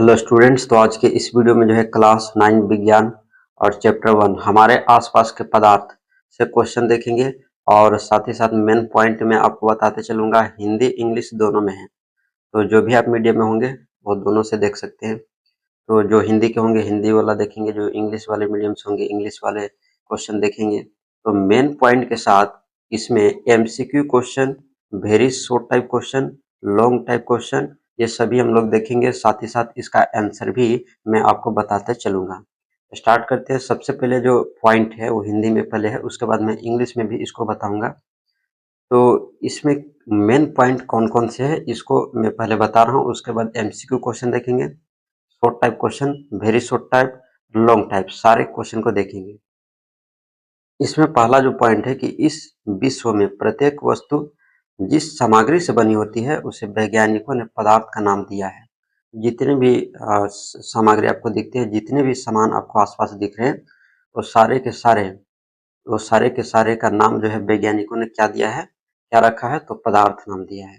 Hello students, तो आज के इस वीडियो में जो है क्लास 9 विज्ञान और चैप्टर 1 हमारे आसपास के पदार्थ से क्वेश्चन देखेंगे। और साथ ही साथ मेन पॉइंट में आपको बताते चलूंगा, हिंदी इंग्लिश दोनों में है, तो जो भी आप मीडियम में होंगे वो दोनों से देख सकते हैं। तो जो हिंदी के होंगे हिंदी वाला देखेंगे, जो इंग्लिश वाले मीडियम से होंगे इंग्लिश वाले क्वेश्चन देखेंगे। तो मेन पॉइंट के साथ इसमें MCQ question, very short type question, long type question, ये सभी हम लोग देखेंगे। साथ ही साथ इसका आंसर भी मैं आपको बताते चलूंगा। स्टार्ट करते हैं। सबसे पहले जो पॉइंट है वो हिंदी में पहले है, उसके बाद मैं इंग्लिश में भी इसको बताऊंगा। तो इसमें मेन पॉइंट कौन कौन से है इसको मैं पहले बता रहा हूँ, उसके बाद एमसीक्यू क्वेश्चन देखेंगे, short type question, very short type, long type, सारे क्वेश्चन को देखेंगे। इसमें पहला जो पॉइंट है कि इस विश्व में प्रत्येक वस्तु जिस सामग्री से बनी होती है उसे वैज्ञानिकों ने पदार्थ का नाम दिया है। जितने भी सामग्री आपको दिखते हैं, जितने भी सामान आपको आसपास दिख रहे हैं, वो सारे के सारे का नाम जो है वैज्ञानिकों ने क्या दिया है, क्या रखा है, तो पदार्थ नाम दिया है।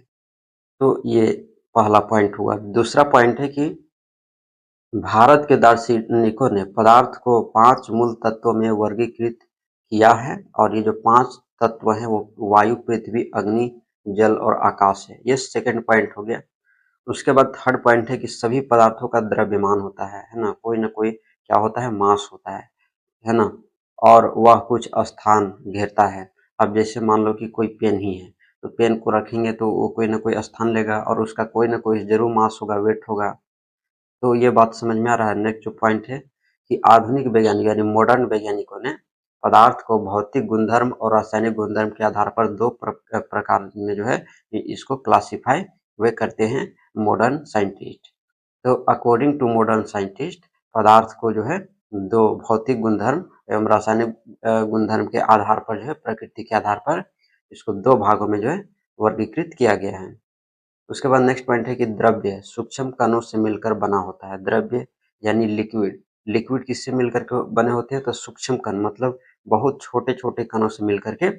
तो ये पहला पॉइंट हुआ। दूसरा पॉइंट है कि भारत के दार्शनिकों ने पदार्थ को 5 मूल तत्वों में वर्गीकृत किया है, और ये जो 5 तत्व हैं वो वायु, पृथ्वी, अग्नि, जल और आकाश है। ये सेकंड पॉइंट हो गया। उसके बाद थर्ड पॉइंट है कि सभी पदार्थों का द्रव्यमान होता है ना, कोई ना कोई क्या होता है, मास होता है ना, और वह कुछ स्थान घेरता है। अब जैसे मान लो कि कोई पेन ही है, तो पेन को रखेंगे तो वो कोई ना कोई स्थान लेगा और उसका कोई ना कोई जरूर मास होगा, वेट होगा। तो ये बात समझ में आ रहा है। नेक्स्ट जो पॉइंट है कि आधुनिक वैज्ञानिक यानी मॉडर्न वैज्ञानिकों ने पदार्थ को भौतिक गुणधर्म और रासायनिक गुणधर्म के आधार पर दो प्रकार में जो है इसको क्लासिफाई वे करते हैं मॉडर्न साइंटिस्ट। तो अकॉर्डिंग टू मॉडर्न साइंटिस्ट पदार्थ को जो है दो भौतिक गुणधर्म एवं रासायनिक गुणधर्म के आधार पर जो है, प्रकृति के आधार पर इसको दो भागों में जो है वर्गीकृत किया गया है। उसके बाद नेक्स्ट पॉइंट है कि द्रव्य सूक्ष्म कणों से मिलकर बना होता है। द्रव्य यानी लिक्विड, लिक्विड किससे मिलकर के बने होते हैं, तो सूक्ष्म कण मतलब बहुत छोटे छोटे कणों से मिलकर के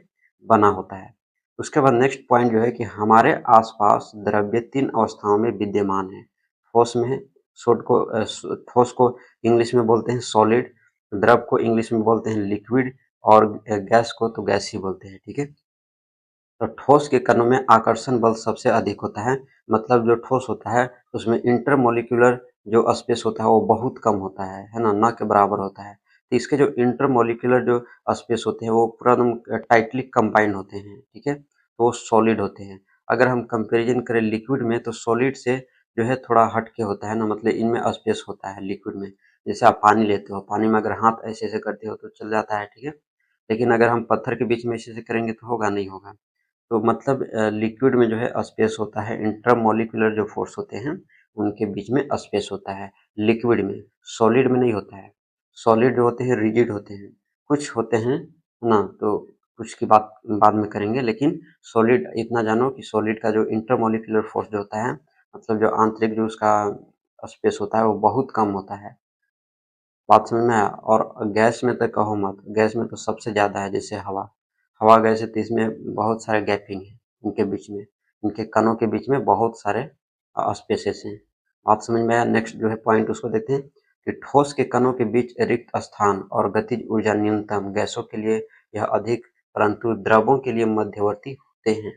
बना होता है। उसके बाद नेक्स्ट पॉइंट जो है कि हमारे आसपास द्रव्य 3 अवस्थाओं में विद्यमान है। ठोस में है, ठोस को इंग्लिश में बोलते हैं सॉलिड, द्रव को इंग्लिश में बोलते हैं लिक्विड, और गैस को तो गैस ही बोलते हैं। ठीक है। तो ठोस के कणों में आकर्षण बल सबसे अधिक होता है। मतलब जो ठोस होता है उसमें इंटरमोलिक्यूलर जो स्पेस होता है वो बहुत कम होता है ना, के बराबर होता है। तो इसके जो इंटरमोलिक्यूलर जो स्पेस होते हैं वो पूरा एकदम टाइटली कंबाइंड होते हैं। ठीक है, तो वो सॉलिड होते हैं। अगर हम कंपैरिजन करें लिक्विड में, तो सॉलिड से जो है थोड़ा हट के होता है ना, मतलब इनमें स्पेस होता है लिक्विड में। जैसे आप पानी लेते हो, पानी में अगर हाथ ऐसे ऐसे करते हो तो चल जाता है। ठीक है, लेकिन अगर हम पत्थर के बीच में ऐसे ऐसे करेंगे तो होगा नहीं होगा। तो मतलब लिक्विड में जो है स्पेस होता है, इंटरमोलिक्यूलर जो फोर्स होते हैं उनके बीच में स्पेस होता है लिक्विड में, सॉलिड में नहीं होता है। सॉलिड जो होते हैं रिजिड होते हैं, कुछ होते हैं ना, तो कुछ की बात बाद में करेंगे। लेकिन सॉलिड इतना जानो कि सॉलिड का जो इंटरमोलिक्यूलर फोर्स जो होता है, मतलब जो आंतरिक जो उसका स्पेस होता है वो बहुत कम होता है। बात समझ में आया। और गैस में तो कहो मत, गैस में तो सबसे ज्यादा है। जैसे हवा, हवा गैस है तो इसमें बहुत सारे गैपिंग है, इनके बीच में, इनके कणों के बीच में बहुत सारे स्पेसेस हैं। बात समझ में आया। नेक्स्ट जो है पॉइंट उसको देखते हैं कि ठोस के कणों के बीच रिक्त स्थान और गतिज ऊर्जा न्यूनतम, गैसों के लिए यह अधिक परंतु द्रवों के लिए मध्यवर्ती होते हैं।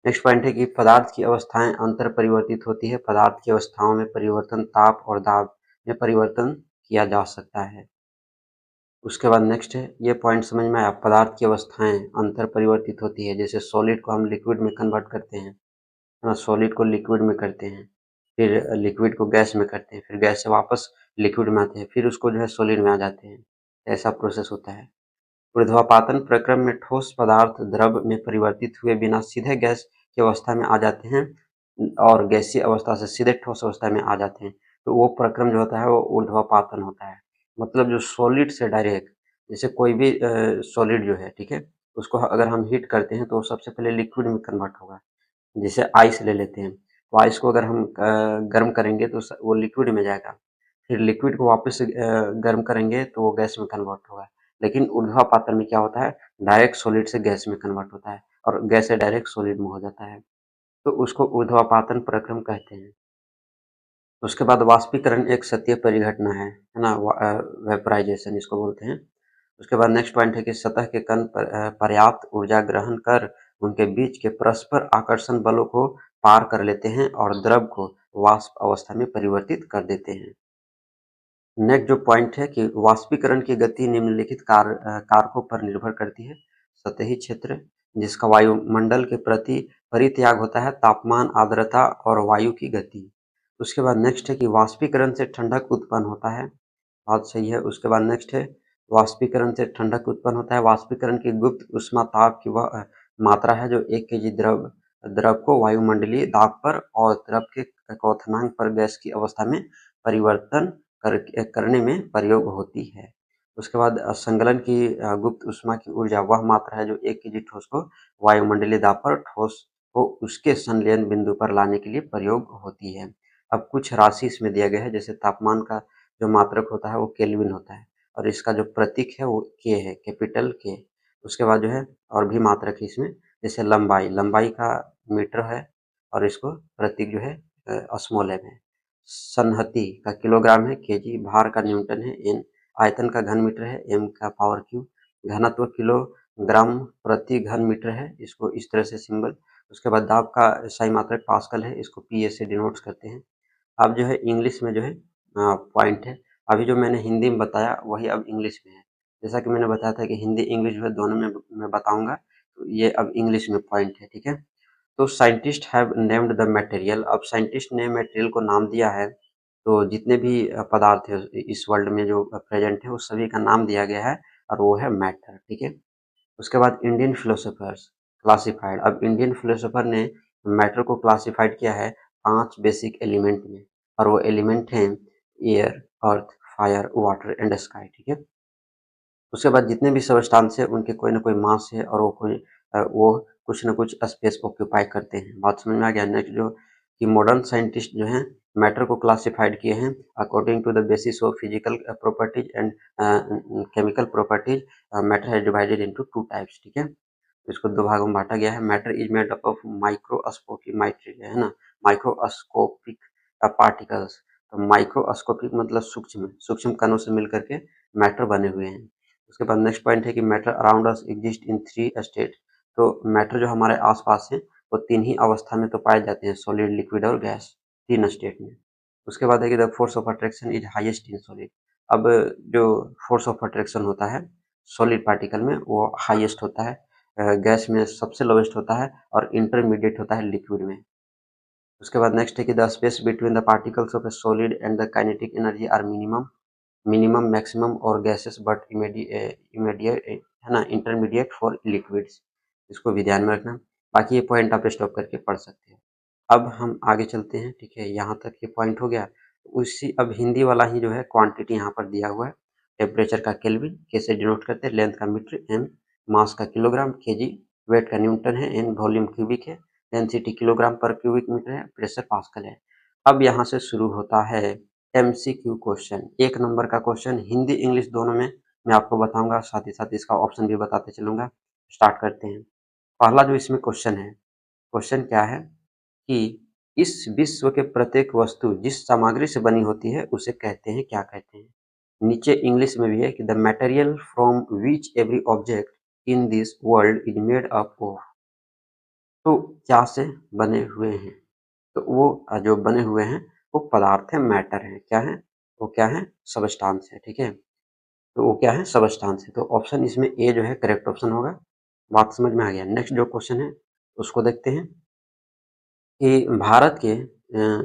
नेक्स्ट पॉइंट है कि पदार्थ की अवस्थाएं अंतर परिवर्तित होती है। पदार्थ की अवस्थाओं में परिवर्तन ताप और दाब में परिवर्तन किया जा सकता है। उसके बाद नेक्स्ट है, ये पॉइंट समझ में आया। पदार्थ की अवस्थाएं अंतर परिवर्तित होती है। जैसे सॉलिड को हम लिक्विड में कन्वर्ट करते हैं, सॉलिड को लिक्विड में करते हैं, फिर लिक्विड को गैस में करते हैं, फिर गैस से वापस लिक्विड में आते हैं, फिर उसको जो है सॉलिड में आ जाते हैं। ऐसा प्रोसेस होता है। ऊर्ध्वापातन प्रक्रम में ठोस पदार्थ द्रव में परिवर्तित हुए बिना सीधे गैस की अवस्था में आ जाते हैं, और गैसीय अवस्था से सीधे ठोस अवस्था में आ जाते हैं। तो वो प्रक्रम जो होता है वो ऊर्ध्वापातन होता है। मतलब जो सॉलिड से डायरेक्ट, जैसे कोई भी सॉलिड जो है, ठीक है, उसको अगर हम हीट करते हैं तो सबसे पहले लिक्विड में कन्वर्ट होगा। जैसे आइस ले लेते हैं, तो आइस को अगर हम गर्म करेंगे तो वो लिक्विड में जाएगा, फिर लिक्विड को वापस से गर्म करेंगे तो वो गैस में कन्वर्ट होगा। लेकिन ऊर्ध्वापातन में क्या होता है, डायरेक्ट सॉलिड से गैस में कन्वर्ट होता है और गैस से डायरेक्ट सॉलिड में हो जाता है। तो उसको ऊर्ध्वापातन प्रक्रम कहते हैं। उसके बाद वाष्पीकरण एक सतही परिघटना है ना, वेपराइजेशन इसको बोलते हैं। उसके बाद नेक्स्ट पॉइंट है कि सतह के कण पर्याप्त ऊर्जा ग्रहण कर उनके बीच के परस्पर आकर्षण बलों को पार कर लेते हैं और द्रव को वाष्प अवस्था में परिवर्तित कर देते हैं। नेक्स्ट जो पॉइंट है कि वाष्पीकरण की गति निम्नलिखित कारकों पर निर्भर करती है। सतही क्षेत्र, जिसका वायुमंडल के प्रति परित्याग होता है, तापमान, आर्द्रता और वायु की गति। उसके बाद नेक्स्ट है कि वाष्पीकरण से ठंडक उत्पन्न होता है। बात सही है। उसके बाद नेक्स्ट है वाष्पीकरण से ठंडक उत्पन्न होता है। वाष्पीकरण की गुप्त ऊष्मा ताप की वह मात्रा है जो 1 केजी द्रव को वायुमंडलीय दाब पर और द्रव के क्वथनांक पर गैस की अवस्था में परिवर्तन करने में प्रयोग होती है। उसके बाद संगलन की गुप्त ऊष्मा की ऊर्जा वह मात्रा है जो 1 केजी ठोस को वायुमंडलीय दाब पर ठोस को उसके संलयन बिंदु पर लाने के लिए प्रयोग होती है। अब कुछ राशि इसमें दिया गया है, जैसे तापमान का जो मात्रक होता है वो केल्विन होता है और इसका जो प्रतीक है वो के है, कैपिटल के। उसके बाद जो है और भी मात्रक है इसमें, जैसे लंबाई का मीटर है और इसको प्रतीक जो है स्मॉल एम है। संहति का किलोग्राम है, केजी, भार का न्यूटन है, एन, आयतन का घन मीटर है, एम का पावर क्यूब, घनत्व किलोग्राम प्रति घन मीटर है, इसको इस तरह से सिंबल। उसके बाद दाब का SI मात्रक पास्कल है, इसको PS से डिनोट करते हैं। अब जो है इंग्लिश में जो है पॉइंट है। अभी जो मैंने हिंदी में बताया वही अब इंग्लिश में है। जैसा कि मैंने बताया था कि हिंदी इंग्लिश जो है दोनों में मैं बताऊंगा, तो ये अब इंग्लिश में पॉइंट है, ठीक है। तो scientist have named the material. अब साइंटिस्ट ने मटेरियल को नाम दिया है, तो जितने भी पदार्थ है इस वर्ल्ड में जो प्रेजेंट है उस सभी का नाम दिया गया है और वो है मैटर, ठीक है। उसके बाद इंडियन फिलोसोफर्स क्लासिफाइड। अब इंडियन फिलोसोफर ने मैटर को क्लासिफाइड किया है 5 बेसिक एलिमेंट में और वो एलिमेंट हैं air, earth, fire, water and sky, ठीक है। उसके बाद जितने भी सबस्टांस है उनके कोई ना कोई मास है और वो कुछ ना कुछ स्पेस ऑक्यूपाई करते हैं। बात समझ में आ गया। नेक्स्ट जो कि मॉडर्न साइंटिस्ट जो हैं मैटर को क्लासिफाइड किए हैं according to the basis of physical properties and chemical properties. Matter है डिवाइडेड इनटू 2 टाइप्स, ठीक है। इसको 2 भागों में बांटा गया है। Matter is made up of microscopic material, है ना, माइक्रोस्कोपिक पार्टिकल्स। तो माइक्रोस्कोपिक मतलब सूक्ष्म सूक्ष्म कणों से मिलकर के मैटर बने हुए हैं। उसके बाद नेक्स्ट पॉइंट है कि matter around us exist in 3 state. तो मैटर जो हमारे आसपास है वो 3 ही अवस्था में तो पाए जाते हैं, सॉलिड, लिक्विड और गैस, 3 स्टेट में। उसके बाद है कि the force of attraction is highest in solid. अब जो फोर्स ऑफ अट्रैक्शन होता है सॉलिड पार्टिकल में वो हाईएस्ट होता है, गैस में सबसे लोवेस्ट होता है और इंटरमीडिएट होता है लिक्विड में। उसके बाद नेक्स्ट है कि the space between the particles of a solid and the kinetic energy are minimum, maximum और गैसेस बट इमीडिएट, है ना, इंटरमीडिएट फॉर लिक्विड्स। इसको भी ध्यान में रखना। बाकी ये पॉइंट आप स्टॉप करके पढ़ सकते हैं। अब हम आगे चलते हैं, ठीक है, यहाँ तक ये पॉइंट हो गया। उसी अब हिंदी वाला ही जो है क्वांटिटी यहाँ पर दिया हुआ है। टेम्परेचर का केल्विन, के से डिनोट करते हैं, लेंथ का मीटर, एम, मास का किलोग्राम, केजी, वेट का न्यूटन है, एन वॉल्यूम क्यूबिक है, डेंसिटी किलोग्राम पर क्यूबिक मीटर है, प्रेशर पास्कल है। अब यहाँ से शुरू होता है MCQ क्वेश्चन। 1 नंबर का क्वेश्चन हिंदी इंग्लिश दोनों में मैं आपको बताऊंगा, साथ ही साथ इसका ऑप्शन भी बताते चलूंगा। स्टार्ट करते हैं। पहला जो इसमें क्वेश्चन है, क्वेश्चन क्या है कि इस विश्व के प्रत्येक वस्तु जिस सामग्री से बनी होती है उसे कहते हैं, क्या कहते हैं। नीचे इंग्लिश में भी है कि the material from which every object in this world is made up of. तो क्या से बने हुए हैं, तो वो जो बने हुए हैं वो पदार्थ है, मैटर है, क्या है वो, क्या है, सबस्टांस है, ठीक है। तो वो क्या है, सबस्टांस है। तो ऑप्शन इसमें ए जो है करेक्ट ऑप्शन होगा। बात समझ में आ गया। नेक्स्ट जो क्वेश्चन है उसको देखते हैं कि भारत के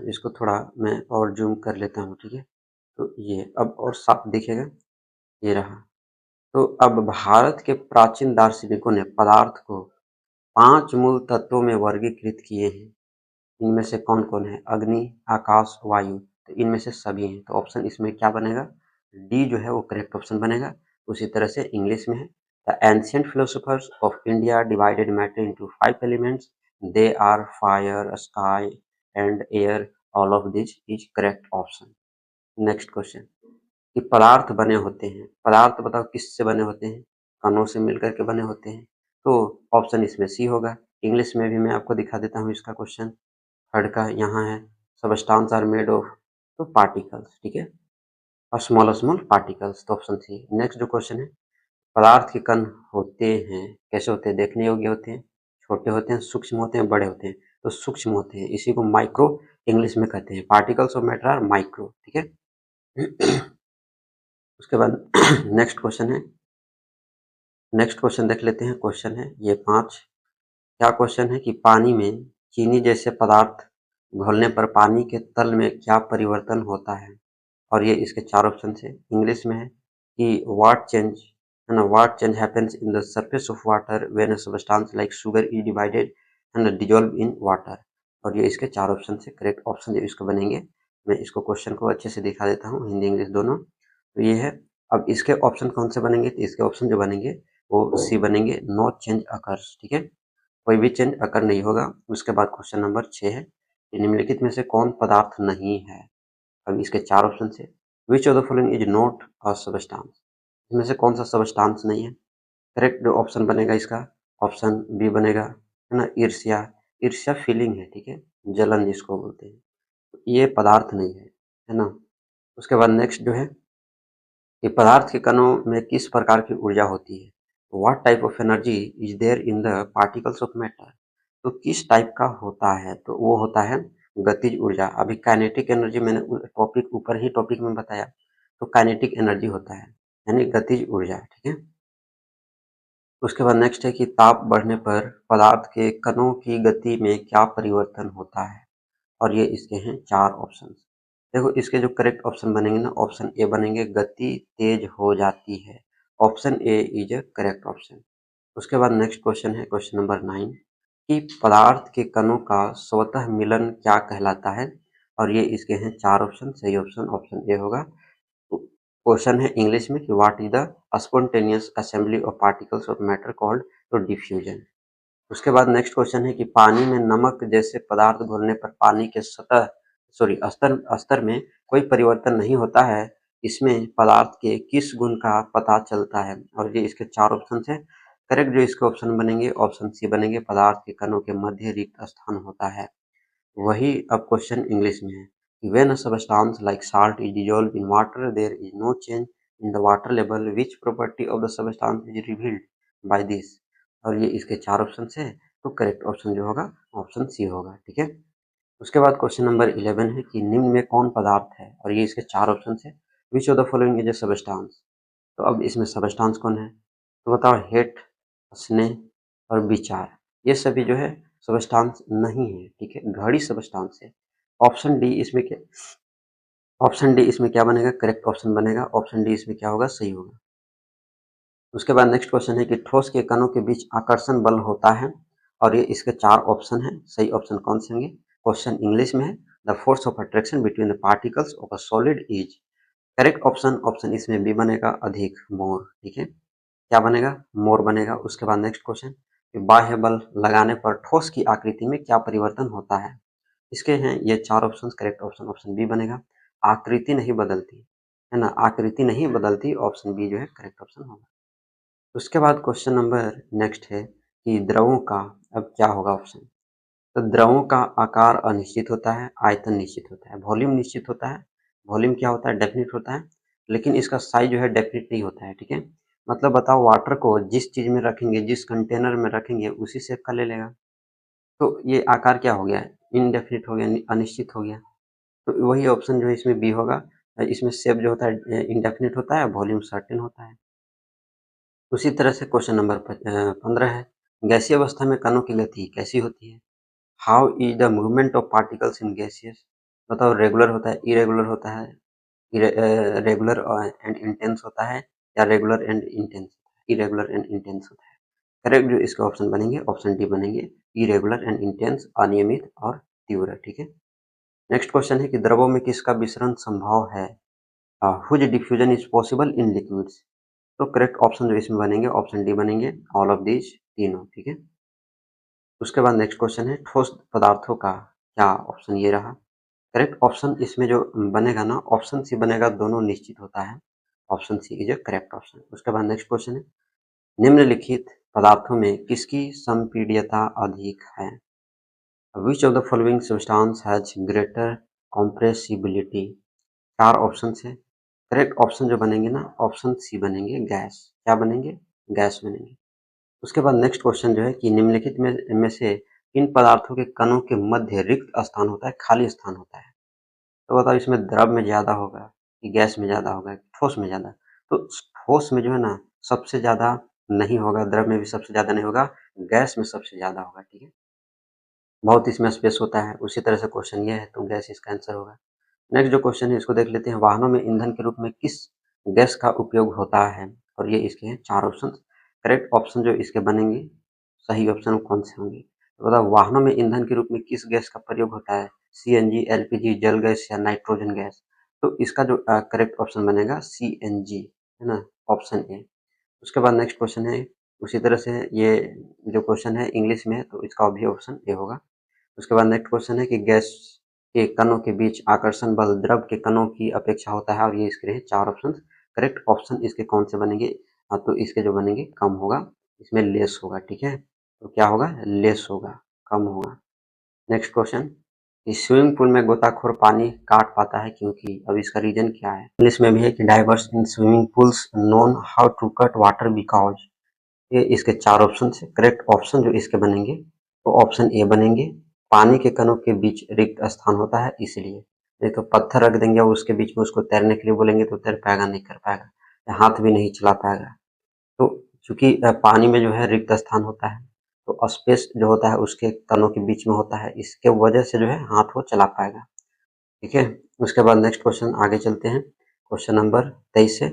इसको थोड़ा मैं और जूम कर लेता हूँ, ठीक है। तो ये अब और साफ दिखेगा, ये रहा। तो अब भारत के प्राचीन दार्शनिकों ने पदार्थ को 5 मूल तत्वों में वर्गीकृत किए हैं। इनमें से कौन कौन है, अग्नि, आकाश, वायु। तो इनमें से सभी हैं, तो ऑप्शन इसमें क्या बनेगा, डी जो है वो करेक्ट ऑप्शन बनेगा। उसी तरह से इंग्लिश में है the ancient philosophers of India divided matter into 5 elements, they are fire, sky and air, all of this is correct option. Next question कि पदार्थ बने होते हैं, पदार्थ बताओ किससे बने होते हैं, कणों से मिलकर के बने होते हैं। तो ऑप्शन इसमें सी होगा। इंग्लिश में भी मैं आपको दिखा देता हूँ इसका क्वेश्चन। थर्ड का यहाँ है सबस्टांस आर मेड ऑफ तो पार्टिकल्स, ठीक है, और स्मॉल पार्टिकल्स, तो ऑप्शन सी। नेक्स्ट जो क्वेश्चन है, पदार्थ के कण होते हैं, कैसे होते हैं, देखने योग्य होते हैं, छोटे होते हैं, सूक्ष्म होते हैं, बड़े होते हैं, तो सूक्ष्म होते हैं, इसी को माइक्रो इंग्लिश में कहते हैं। Particles of matter are micro, ठीक है। उसके बाद नेक्स्ट क्वेश्चन है, नेक्स्ट क्वेश्चन देख लेते हैं। क्वेश्चन है ये 5, क्या क्वेश्चन है कि पानी में चीनी जैसे पदार्थ घोलने पर पानी के तल में क्या परिवर्तन होता है, और ये इसके 4 ऑप्शन है। इंग्लिश में है कि व्हाट चेंज, है ना, what change happens in the surface of water when a substance like sugar is divided and dissolve in water, और ये इसके 4 ऑप्शन से। करेक्ट ऑप्शन जो इसको बनेंगे, मैं इसको क्वेश्चन को अच्छे से दिखा देता हूँ, हिंदी इंग्लिश दोनों। तो ये है, अब इसके ऑप्शन कौन से बनेंगे, तो इसके ऑप्शन जो बनेंगे वो सी बनेंगे, नो चेंज अकर्स, ठीक है, कोई भी चेंज अकर नहीं होगा। उसके बाद क्वेश्चन नंबर 6 है, निम्नलिखित में से कौन पदार्थ नहीं है। अब इसके 4 ऑप्शन है। Which of the following is not a substance, इसमें से कौन सा सबस्टांस नहीं है। करेक्ट जो ऑप्शन बनेगा इसका, ऑप्शन बी बनेगा, है ना, ईर्ष्या। ईर्ष्या फीलिंग है, ठीक है, जलन जिसको बोलते हैं, ये पदार्थ नहीं है ना। उसके बाद नेक्स्ट जो है कि पदार्थ के कणों में किस प्रकार की ऊर्जा होती है। What type of energy is there in the particles of matter, तो किस टाइप का होता है, तो वो होता है गतिज ऊर्जा। अभी काइनेटिक एनर्जी मैंने टॉपिक ऊपर ही टॉपिक में बताया, तो काइनेटिक एनर्जी होता है, यानी गतिज ऊर्जा, ठीक है। उसके बाद नेक्स्ट है कि ताप बढ़ने पर पदार्थ के कणों की गति में क्या परिवर्तन होता है, और ये इसके हैं 4 ऑप्शन। देखो इसके जो करेक्ट ऑप्शन बनेंगे ना, ऑप्शन ए बनेंगे, गति तेज हो जाती है, option A is a correct option. उसके बाद नेक्स्ट क्वेश्चन है, क्वेश्चन नंबर 9, कि पदार्थ के कणों का स्वतः मिलन क्या कहलाता है, और ये इसके हैं 4 ऑप्शन। सही ऑप्शन ऑप्शन ए होगा। क्वेश्चन है इंग्लिश में कि what is the spontaneous assembly of particles of matter called, तो डिफ्यूजन। उसके बाद नेक्स्ट क्वेश्चन है कि पानी में नमक जैसे पदार्थ घोलने पर पानी के स्तर स्तर में कोई परिवर्तन नहीं होता है, इसमें पदार्थ के किस गुण का पता चलता है, और ये इसके 4 ऑप्शन है। करेक्ट जो इसके ऑप्शन बनेंगे, ऑप्शन सी बनेंगे, पदार्थ के कणों के मध्य रिक्त स्थान होता है। वही अब क्वेश्चन इंग्लिश में है कि when a substance like salt is dissolved in water there is no change in the water level, which property of the substance is revealed by this, और ये इसके 4 ऑप्शन है। तो करेक्ट ऑप्शन जो होगा ऑप्शन सी होगा, ठीक है। उसके बाद क्वेश्चन नंबर 11 है कि निम्न में कौन पदार्थ है, और ये इसके 4 ऑप्शन है। Which of the following is a substance, तो अब इसमें सबस्टेंस कौन है, तो बताओ, हेट, स्नेह और विचार, ये सभी जो है सबस्टेंस नहीं है, ठीक है, घड़ी सबस्टेंस है। ऑप्शन डी इसमें क्या, ऑप्शन डी इसमें क्या बनेगा, करेक्ट ऑप्शन बनेगा, ऑप्शन डी इसमें क्या होगा, सही होगा। उसके बाद नेक्स्ट क्वेश्चन है कि ठोस के कणों के बीच आकर्षण बल होता है, और ये इसके 4 ऑप्शन है। सही ऑप्शन कौन से होंगे, क्वेश्चन इंग्लिश में है, the force of attraction between the particles of a solid is, correct option option इसमें बी बनेगा, अधिक, मोर, ठीक है, क्या बनेगा, मोर बनेगा। उसके बाद नेक्स्ट क्वेश्चन, बाह्य बल लगाने पर ठोस की आकृति में क्या परिवर्तन होता है, इसके हैं ये 4 option. Correct option option B बनेगा, आकृति नहीं बदलती, है ना, आकृति नहीं बदलती, ऑप्शन बी जो है करेक्ट ऑप्शन होगा। उसके बाद क्वेश्चन नंबर नेक्स्ट है कि द्रवों का अब क्या होगा ऑप्शन, तो द्रवों का आकार अनिश्चित होता है, आयतन निश्चित होता है, वॉल्यूम निश्चित होता है। वॉल्यूम क्या होता है, डेफिनिट होता है, लेकिन इसका साइज जो है डेफिनिट नहीं होता है, ठीक है। मतलब बताओ, वाटर को जिस चीज में रखेंगे, जिस कंटेनर में रखेंगे, उसी शेप का ले लेगा, तो ये आकार क्या हो गया, इनडेफिनिट हो गया, अनिश्चित हो गया। तो वही ऑप्शन जो है इसमें बी होगा। इसमें शेप जो होता है इनडेफिनिट होता है, वॉल्यूम सर्टेन होता है। उसी तरह से क्वेश्चन नंबर 15 है, गैसीय अवस्था में कणों की गति कैसी होती है। How is the movement of particles in gaseous, बताओ, रेगुलर होता है, इरेगुलर होता है, रेगुलर एंड इंटेंस होता है, या regular and intense, irregular and intense होता है। करेक्ट जो इसके ऑप्शन बनेंगे, ऑप्शन डी बनेंगे, इरेगुलर एंड इंटेंस, अनियमित और तीव्र, ठीक है। नेक्स्ट क्वेश्चन है कि द्रवों में किसका विसरण संभव है, whose diffusion is possible in liquids, तो करेक्ट ऑप्शन जो इसमें बनेंगे, ऑप्शन डी बनेंगे, ऑल ऑफ दीज, तीनों, ठीक है। उसके बाद नेक्स्ट क्वेश्चन है ठोस पदार्थों का क्या, ऑप्शन ये रहा। करेक्ट ऑप्शन इसमें जो बनेगा ना, ऑप्शन सी बनेगा, दोनों निश्चित होता है, option C is a correct option. उसके बाद नेक्स्ट क्वेश्चन है निम्नलिखित पदार्थों में किसकी संपीड्यता अधिक है, which of the following substance has greater compressibility, 4 option है, करेक्ट ऑप्शन जो बनेंगे ना ऑप्शन सी बनेंगे गैस। क्या बनेंगे? गैस बनेंगे। उसके बाद नेक्स्ट क्वेश्चन जो है कि निम्नलिखित में से इन पदार्थों के कणों के मध्य रिक्त स्थान होता है, खाली स्थान होता है। तो बताओ इसमें द्रव में ज़्यादा होगा कि गैस में ज़्यादा होगा कि ठोस में ज़्यादा? तो ठोस में जो है ना सबसे ज़्यादा नहीं होगा, द्रव में भी सबसे ज़्यादा नहीं होगा, गैस में सबसे ज़्यादा होगा, ठीक है? बहुत इसमें स्पेस होता है, उसी तरह से क्वेश्चन ये है तो गैस इसका आंसर होगा। नेक्स्ट जो क्वेश्चन है इसको देख लेते हैं, वाहनों में ईंधन के रूप में किस गैस का उपयोग होता है? और ये इसके हैं 4 ऑप्शन। करेक्ट ऑप्शन जो इसके बनेंगे, सही ऑप्शन कौन से होंगे? तो बताओ वाहनों में ईंधन के रूप में किस गैस का प्रयोग होता है? सीएनजी, एलपीजी, जल गैस या नाइट्रोजन गैस? तो इसका जो करेक्ट ऑप्शन बनेगा सीएनजी, है ना, ऑप्शन ए। उसके बाद नेक्स्ट क्वेश्चन है, उसी तरह से ये जो क्वेश्चन है इंग्लिश में है तो इसका भी ऑप्शन ए होगा। उसके बाद नेक्स्ट क्वेश्चन है कि गैस के कणों के बीच आकर्षण बल द्रव के कणों की अपेक्षा होता है और ये इसके रहे 4 ऑप्शन। करेक्ट ऑप्शन इसके कौन से बनेंगे? तो इसके जो बनेंगे कम होगा, इसमें लेस होगा, ठीक है? तो क्या होगा? लेस होगा, कम होगा। नेक्स्ट क्वेश्चन कि स्विमिंग पूल में गोताखोर पानी काट पाता है क्योंकि? अब इसका रीजन क्या है? इंग्लिश में भी है कि divers in swimming pools known how to cut water because. ये इसके 4 ऑप्शन है। करेक्ट ऑप्शन जो इसके बनेंगे वो ऑप्शन ए बनेंगे, पानी के कणों के बीच रिक्त स्थान होता है इसलिए। नहीं तो पत्थर रख देंगे और उसके बीच में उसको तैरने के लिए बोलेंगे तो तैर पाएगा नहीं, कर पाएगा, हाथ भी नहीं चला पाएगा। तो चूंकि पानी में जो है रिक्त स्थान होता है तो स्पेस जो होता है उसके कणों के बीच में होता है, इसके वजह से जो है हाथ वो चला पाएगा, ठीक है? उसके बाद नेक्स्ट क्वेश्चन आगे चलते हैं, क्वेश्चन नंबर 23 है,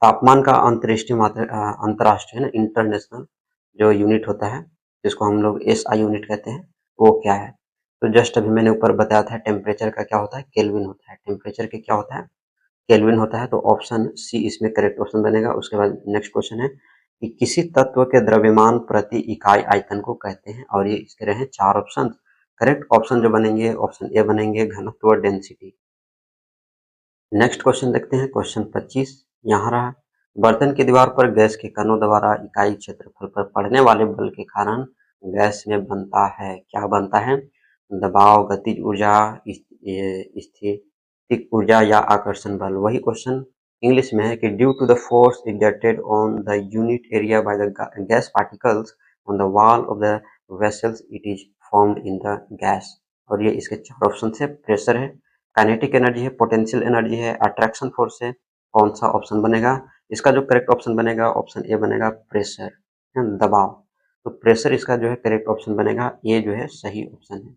तापमान का अंतर्राष्ट्रीय अंतर्राष्ट्रीय है ना, इंटरनेशनल जो यूनिट होता है जिसको हम लोग एसआई यूनिट कहते हैं वो क्या है? तो जस्ट अभी मैंने ऊपर बताया था टेम्परेचर का क्या होता है, केल्विन होता है। टेम्परेचर के क्या होता है? केल्विन होता है। तो ऑप्शन सी इसमें करेक्ट ऑप्शन बनेगा। उसके बाद नेक्स्ट क्वेश्चन है कि किसी तत्व के द्रव्यमान प्रति इकाई आयतन को कहते हैं और ये इसके रहे 4 ऑप्शन। करेक्ट ऑप्शन जो बनेंगे ऑप्शन ए बनेंगे, घनत्व, डेंसिटी। नेक्स्ट क्वेश्चन देखते हैं, क्वेश्चन 25 यहाँ रहा, बर्तन की दीवार पर गैस के कणों द्वारा इकाई क्षेत्रफल पर पड़ने वाले बल के कारण गैस में बनता है, क्या बनता है? दबाव, गतिज ऊर्जा, स्थितिक ऊर्जा या आकर्षण बल। वही क्वेश्चन इंग्लिश में है कि due to the force exerted on the unit area by the gas particles on the wall of the vessels it is formed in the gas. और ये इसके 4 ऑप्शन है, प्रेशर है, काइनेटिक एनर्जी है, potential energy है, attraction force है। कौन सा ऑप्शन बनेगा? इसका जो करेक्ट ऑप्शन बनेगा ऑप्शन ए बनेगा, प्रेशर, दबाव। तो प्रेशर इसका जो है करेक्ट ऑप्शन बनेगा, ये जो है सही ऑप्शन है।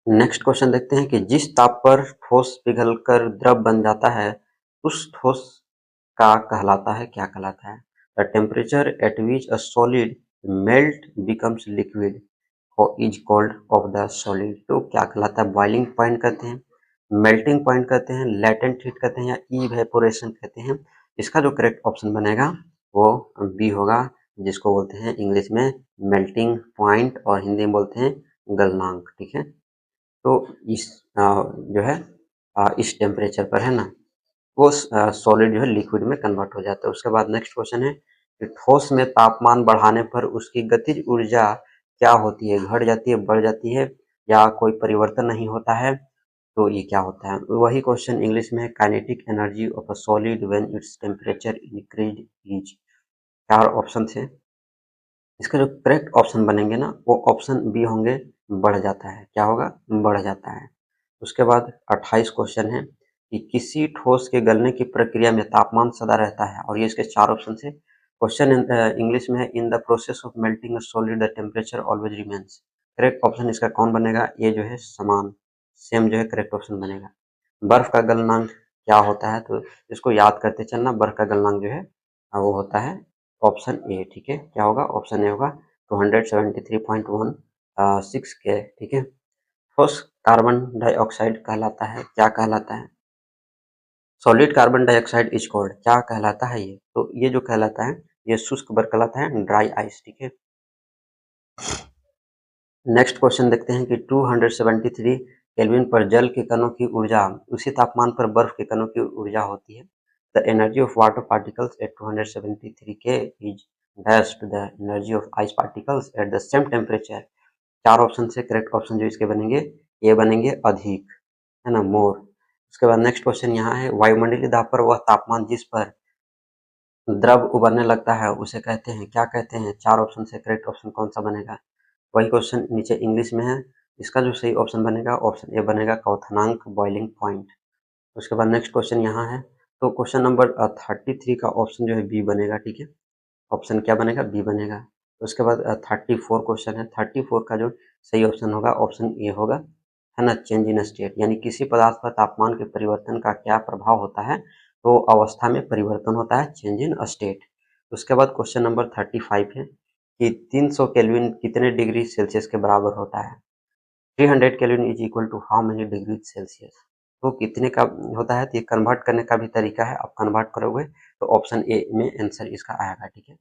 नेक्स्ट क्वेश्चन देखते हैं कि जिस ताप पर ठोस पिघलकर द्रव बन जाता है उस ठोस का कहलाता है, क्या कहलाता है? The temperature at which a solid melt becomes liquid is called off the solid. तो क्या कहलाता है? बॉइलिंग पॉइंट कहते हैं, मेल्टिंग पॉइंट कहते हैं, लेटेंट हीट कहते हैं या इवेपोरेशन कहते हैं। इसका जो करेक्ट ऑप्शन बनेगा वो बी होगा, जिसको बोलते हैं इंग्लिश में मेल्टिंग पॉइंट और हिंदी में बोलते हैं गलनांक, ठीक है? तो इस जो है इस टेम्परेचर पर है ना वो सॉलिड जो है लिक्विड में कन्वर्ट हो जाता है। उसके बाद नेक्स्ट क्वेश्चन है कि ठोस में तापमान बढ़ाने पर उसकी गतिज ऊर्जा क्या होती है? घट जाती है, बढ़ जाती है या कोई परिवर्तन नहीं होता है? तो ये क्या होता है? वही क्वेश्चन इंग्लिश में है, kinetic energy of a solid when its temperature increase is. 4 option थे, इसका जो करेक्ट ऑप्शन बनेंगे ना वो ऑप्शन बी होंगे, बढ़ जाता है। क्या होगा? बढ़ जाता है। उसके बाद 28 क्वेश्चन है कि किसी ठोस के गलने की प्रक्रिया में तापमान सदा रहता है और ये इसके 4 ऑप्शन है। क्वेश्चन इंग्लिश में है, in the process of melting a solid the temperature always remains. Correct option इसका कौन बनेगा? ये जो है समान, सेम जो है करेक्ट ऑप्शन बनेगा। बर्फ का गलनांक क्या होता है? तो इसको याद करते चलना, बर्फ का गलनांक जो है वो होता है ऑप्शन ए, ठीक है? क्या होगा? ऑप्शन ए होगा 273.16 के, ठीक है? ठोस कार्बन डाइऑक्साइड कहलाता है, क्या कहलाता है? Solid carbon dioxide is called, क्या कहलाता है ये? तो ये जो कहलाता है ये शुष्क बर्फ कहलाता है, ड्राई आइस, ठीक है? नेक्स्ट क्वेश्चन देखते हैं कि 273 केल्विन पर जल के कणों की ऊर्जा उसी तापमान पर बर्फ के कणों की ऊर्जा होती है। The energy of water particles at 273 K is dash to the energy of ice particles at the same temperature. 4 option से करेक्ट ऑप्शन जो इसके बनेंगे ये बनेंगे, अधिक, है ना, मोर। उसके बाद नेक्स्ट क्वेश्चन यहाँ है, वायुमंडलीय दाब पर वह तापमान जिस पर द्रव उबलने लगता है उसे कहते हैं, क्या कहते हैं? 4 ऑप्शन से करेक्ट ऑप्शन कौन सा बनेगा? वही क्वेश्चन नीचे इंग्लिश में है। इसका जो सही ऑप्शन बनेगा ऑप्शन ए बनेगा, क्वथनांक, बॉइलिंग पॉइंट। उसके बाद नेक्स्ट क्वेश्चन यहाँ है, तो क्वेश्चन नंबर 33 का ऑप्शन जो है बी बनेगा, ठीक है। ऑप्शन क्या बनेगा? बी बनेगा। उसके बाद 34 क्वेश्चन है। 34 का जो सही ऑप्शन होगा ऑप्शन ए होगा, है ना, चेंज इन स्टेट, यानी किसी पदार्थ पर तापमान के परिवर्तन का क्या प्रभाव होता है? तो अवस्था में परिवर्तन होता है, चेंज इन स्टेट। उसके बाद क्वेश्चन नंबर 35 है कि 300 केल्विन कितने डिग्री सेल्सियस के बराबर होता है? 300 kelvin is equal to how many degree Celsius? तो कितने का होता है? तो ये कन्वर्ट करने का भी तरीका है, आप कन्वर्ट करोगे तो ऑप्शन ए में आंसर इसका आएगा, ठीक है।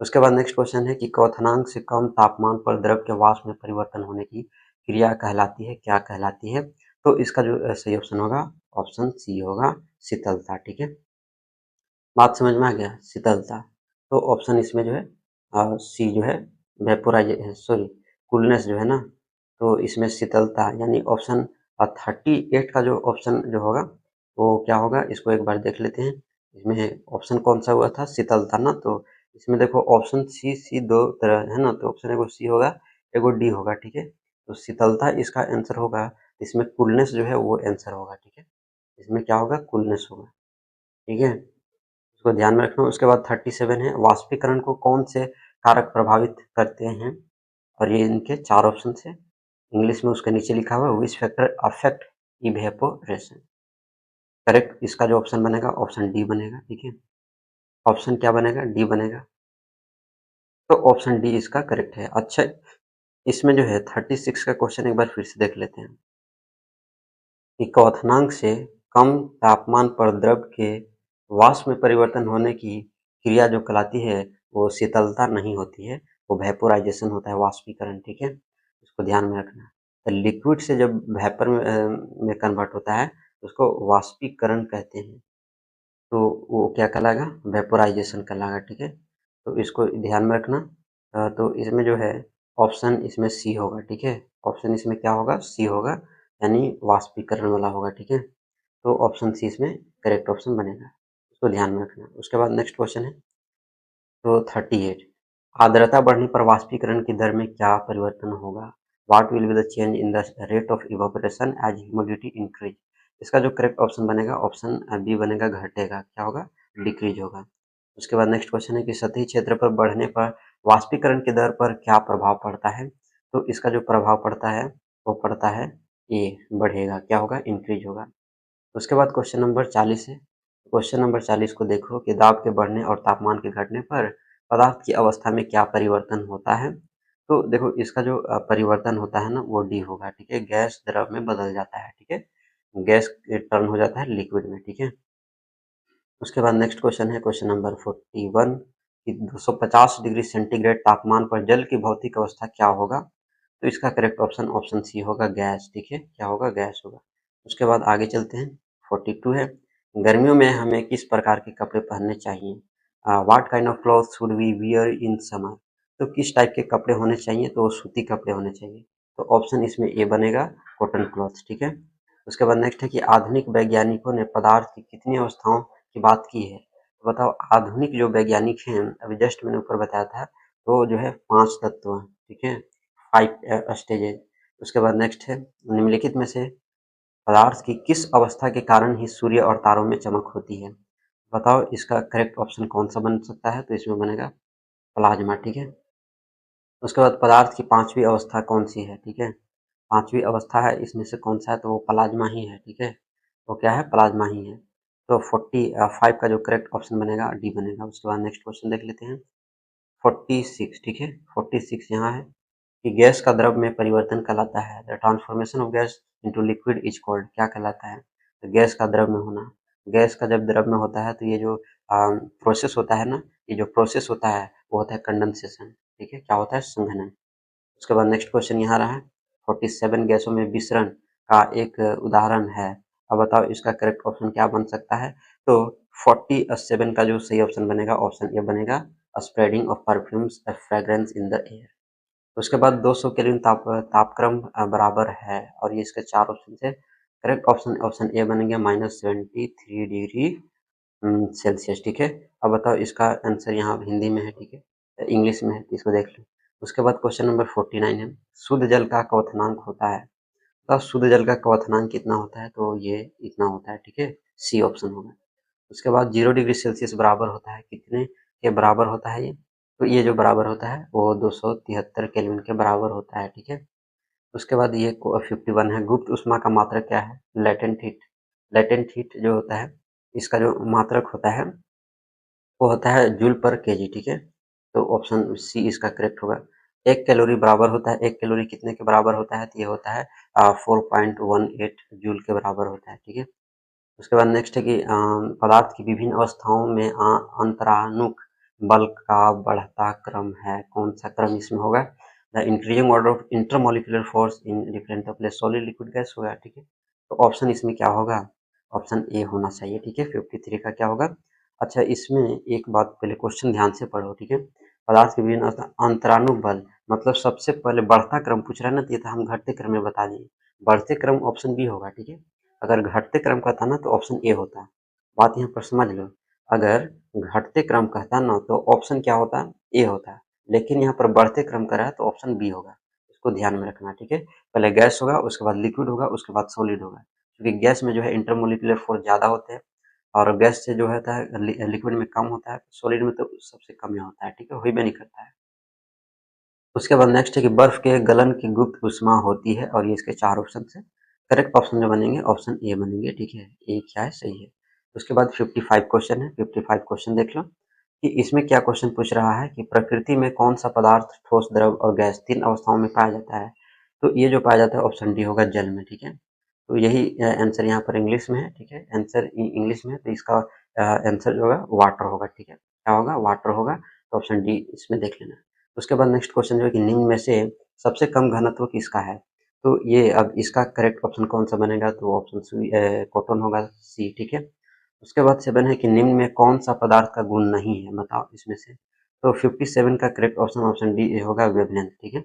उसके बाद नेक्स्ट क्वेश्चन है कि क्वथनांक से कम तापमान पर द्रव के वाष्प में परिवर्तन होने की क्रिया कहलाती है, क्या कहलाती है? तो इसका जो सही ऑप्शन होगा ऑप्शन सी होगा, शीतलता, ठीक है। बात समझ में आ गया, शीतलता। तो ऑप्शन इसमें जो है सी जो है वेपोराइज, सॉरी, कूलनेस जो है ना, तो इसमें शीतलता, यानी ऑप्शन 38 का जो ऑप्शन जो होगा वो क्या होगा, इसको एक बार देख लेते हैं। इसमें ऑप्शन कौन सा हुआ था? शीतलता ना। तो इसमें देखो ऑप्शन सी दो तरह है ना, तो ऑप्शन एगो सी होगा, एगो डी होगा, ठीक है। तो शीतलता इसका आंसर होगा, इसमें कूलनेस जो है वो आंसर होगा, ठीक है। इसमें क्या होगा? कूलनेस होगा, ठीक है। इसको ध्यान में रखना। उसके बाद 37 है, वाष्पीकरण को कौन से कारक प्रभावित करते हैं? और ये इनके 4 ऑप्शन है। इंग्लिश में उसके नीचे लिखा हुआ है, which factor affect evaporation? Correct इसका जो ऑप्शन बनेगा ऑप्शन डी बनेगा, ठीक है। ऑप्शन क्या बनेगा? डी बनेगा। तो ऑप्शन डी इसका करेक्ट है। अच्छा, इसमें जो है 36 का क्वेश्चन एक बार फिर से देख लेते हैं कि क्वथनांक से कम तापमान पर द्रव के वाष्प में परिवर्तन होने की क्रिया जो कहलाती है वो शीतलता नहीं होती है, वो वेपोराइजेशन होता है, वाष्पीकरण, ठीक है। इसको ध्यान में रखना। तो लिक्विड से जब वेपर में कन्वर्ट होता है तो उसको वाष्पीकरण कहते हैं, तो वो क्या कहलाएगा? वेपोराइजेशन कहलाएगा, ठीक है। तो इसको ध्यान में रखना। तो इसमें जो है ऑप्शन इसमें सी होगा, ठीक है। ऑप्शन इसमें क्या होगा? सी होगा, यानी वाष्पीकरण वाला होगा, ठीक है। तो ऑप्शन सी इसमें करेक्ट ऑप्शन बनेगा, इसको ध्यान में रखना। उसके बाद नेक्स्ट क्वेश्चन है, तो 38, आर्द्रता बढ़ने पर वाष्पीकरण की दर में क्या परिवर्तन होगा? What will be the change in the rate of evaporation as humidity increase? इसका जो करेक्ट ऑप्शन बनेगा ऑप्शन बी बनेगा, घटेगा, क्या होगा? डिक्रीज होगा। उसके बाद नेक्स्ट क्वेश्चन है कि सतही क्षेत्र पर बढ़ने पर वाष्पीकरण की दर पर क्या प्रभाव पड़ता है? तो इसका जो प्रभाव पड़ता है वो पड़ता है ए, बढ़ेगा, क्या होगा? इंक्रीज होगा। उसके बाद क्वेश्चन नंबर 40 है। क्वेश्चन नंबर 40 को देखो कि दाब के बढ़ने और तापमान के घटने पर पदार्थ की अवस्था में क्या परिवर्तन होता है? तो देखो इसका जो परिवर्तन होता है ना वो डी होगा, ठीक है। गैस द्रव में बदल जाता है, ठीक है। गैस टर्न हो जाता है लिक्विड में, ठीक है। उसके बाद नेक्स्ट क्वेश्चन है क्वेश्चन नंबर 41 कि 250 डिग्री सेंटीग्रेड तापमान पर जल की भौतिक अवस्था क्या होगा? तो इसका करेक्ट ऑप्शन ऑप्शन सी होगा, गैस, ठीक है। क्या होगा? गैस होगा। उसके बाद आगे चलते हैं, 42 है, गर्मियों में हमें किस प्रकार के कपड़े पहनने चाहिए? What kind of cloth should we wear in summer? तो किस टाइप के कपड़े होने चाहिए? तो सूती कपड़े होने चाहिए। तो ऑप्शन इसमें ए बनेगा, कॉटन क्लॉथ, ठीक है। उसके बाद नेक्स्ट है कि आधुनिक वैज्ञानिकों ने पदार्थ की कितनी अवस्थाओं की बात की है? तो बताओ, आधुनिक जो वैज्ञानिक हैं, अभी जस्ट मैंने ऊपर बताया था, तो जो है 5 तत्व हैं, ठीक है, 5 स्टेजेज। उसके बाद नेक्स्ट है, निम्नलिखित में से पदार्थ की किस अवस्था के कारण ही सूर्य और तारों में चमक होती है? बताओ इसका करेक्ट ऑप्शन कौन सा बन सकता है? तो इसमें बनेगा प्लाज्मा, ठीक है। उसके बाद पदार्थ की 5वीं अवस्था कौन सी है? ठीक है, 5वीं अवस्था है, इसमें से कौन सा है? तो वो प्लाज्मा ही है, ठीक है। वो क्या है? प्लाज्मा ही है। तो 45 का जो करेक्ट ऑप्शन बनेगा डी बनेगा। उसके बाद नेक्स्ट क्वेश्चन देख लेते हैं, 46, ठीक है। 46 यहाँ है कि गैस का द्रव में परिवर्तन कहलाता है, the transformation of gas into liquid is called, क्या कहलाता है? तो गैस का द्रव में होना। गैस का जब द्रव में होता है तो ये जो प्रोसेस होता है ना, ये जो प्रोसेस होता है वो होता है कंडेंसेशन, ठीक है। क्या होता है? संघनन। उसके बाद नेक्स्ट क्वेश्चन यहाँ रहा है, 47 गैसों में विसरण का एक उदाहरण है। अब बताओ इसका करेक्ट ऑप्शन क्या बन सकता है? तो 47 का जो सही ऑप्शन बनेगा ऑप्शन ए बनेगा, spreading of perfumes fragrance in the air. उसके बाद 200 केल्विन तापक्रम बराबर है, और ये इसके 4 ऑप्शन है। करेक्ट ऑप्शन ऑप्शन ए बनेंगे -73 डिग्री सेल्सियस। ठीक है, अब बताओ इसका आंसर यहाँ हिंदी में है, ठीक है, इंग्लिश में है, तो इसको देख लो। उसके बाद क्वेश्चन नंबर 49 है, शुद्ध जल का क्वथनांक होता है। तो शुद्ध जल का क्वथनांक कितना होता है, तो ये इतना होता है, ठीक है, सी ऑप्शन होगा। उसके बाद 0 डिग्री सेल्सियस बराबर होता है कितने के बराबर होता है ये, तो ये जो बराबर होता है वो 273 केल्विन के बराबर होता है, ठीक है। उसके बाद ये 51 है, गुप्त ऊष्मा का मात्रक क्या है, लेटेंट हीट। लेटेंट हीट जो होता है इसका जो मात्रक होता है वो होता है जूल पर केजी, ठीक है, तो ऑप्शन सी इसका करेक्ट होगा। 1 कैलोरी बराबर होता है, 1 कैलोरी कितने के बराबर होता है, तो ये होता है 4.18 जूल के बराबर होता है, ठीक है। उसके बाद नेक्स्ट है कि पदार्थ की विभिन्न अवस्थाओं में अंतरानुक बल का बढ़ता क्रम है, कौन सा क्रम इसमें होगा, the increasing order of intermolecular force in different place, solid liquid gas होगा, ठीक है। तो ऑप्शन इसमें क्या होगा, ऑप्शन ए होना चाहिए, ठीक है। 53 का क्या होगा। अच्छा, इसमें एक बात पहले क्वेश्चन ध्यान से पढ़ो, ठीक है। पदार्थ के विभिन्न अंतरानुक बल मतलब सबसे पहले बढ़ता क्रम पूछ रहा है ना, तो ये तो हम घटते क्रम में बता दिए, बढ़ते क्रम ऑप्शन बी होगा, ठीक है। अगर घटते क्रम कहता ना तो ऑप्शन ए होता, बात यहाँ पर समझ लो। अगर घटते क्रम कहता ना तो ऑप्शन क्या होता, ए होता, लेकिन यहाँ पर बढ़ते क्रम का रहा है तो ऑप्शन बी होगा, इसको ध्यान में रखना, ठीक है। पहले गैस होगा, उसके बाद लिक्विड होगा, उसके बाद सॉलिड होगा, क्योंकि गैस में जो है इंटरमोलिकुलर फोर्स ज़्यादा होते हैं और गैस से जो होता है लिक्विड में कम होता है, सॉलिड में तो सबसे कम ही होता है, ठीक है, हुई भी नहीं करता है। उसके बाद नेक्स्ट है कि बर्फ के गलन की गुप्त ऊष्मा होती है, और ये इसके 4 ऑप्शन है, करेक्ट ऑप्शन जो बनेंगे ऑप्शन ए बनेंगे, ठीक है, ए क्या है, सही है। उसके बाद 55 क्वेश्चन है, 55 क्वेश्चन देख लो कि इसमें क्या क्वेश्चन पूछ रहा है कि प्रकृति में कौन सा पदार्थ ठोस, द्रव और गैस 3 अवस्थाओं में पाया जाता है, तो ये जो पाया जाता है ऑप्शन डी होगा, जल में, ठीक है। तो यही आंसर यहाँ पर इंग्लिश में है, ठीक है, आंसर इंग्लिश में है, तो इसका आंसर जो होगा वाटर होगा, ठीक है, क्या होगा, वाटर होगा, तो ऑप्शन डी इसमें देख लेना। उसके बाद नेक्स्ट क्वेश्चन जो है कि निम्न में से सबसे कम घनत्व किसका है, तो ये अब इसका करेक्ट ऑप्शन कौन सा बनेगा, तो ऑप्शन सी कॉटन होगा, सी, ठीक है। उसके बाद 7 है कि निम्न में कौन सा पदार्थ का गुण नहीं है, बताओ इसमें से, तो 57 का करेक्ट ऑप्शन ऑप्शन डी होगा, वेवलेंथ, ठीक है।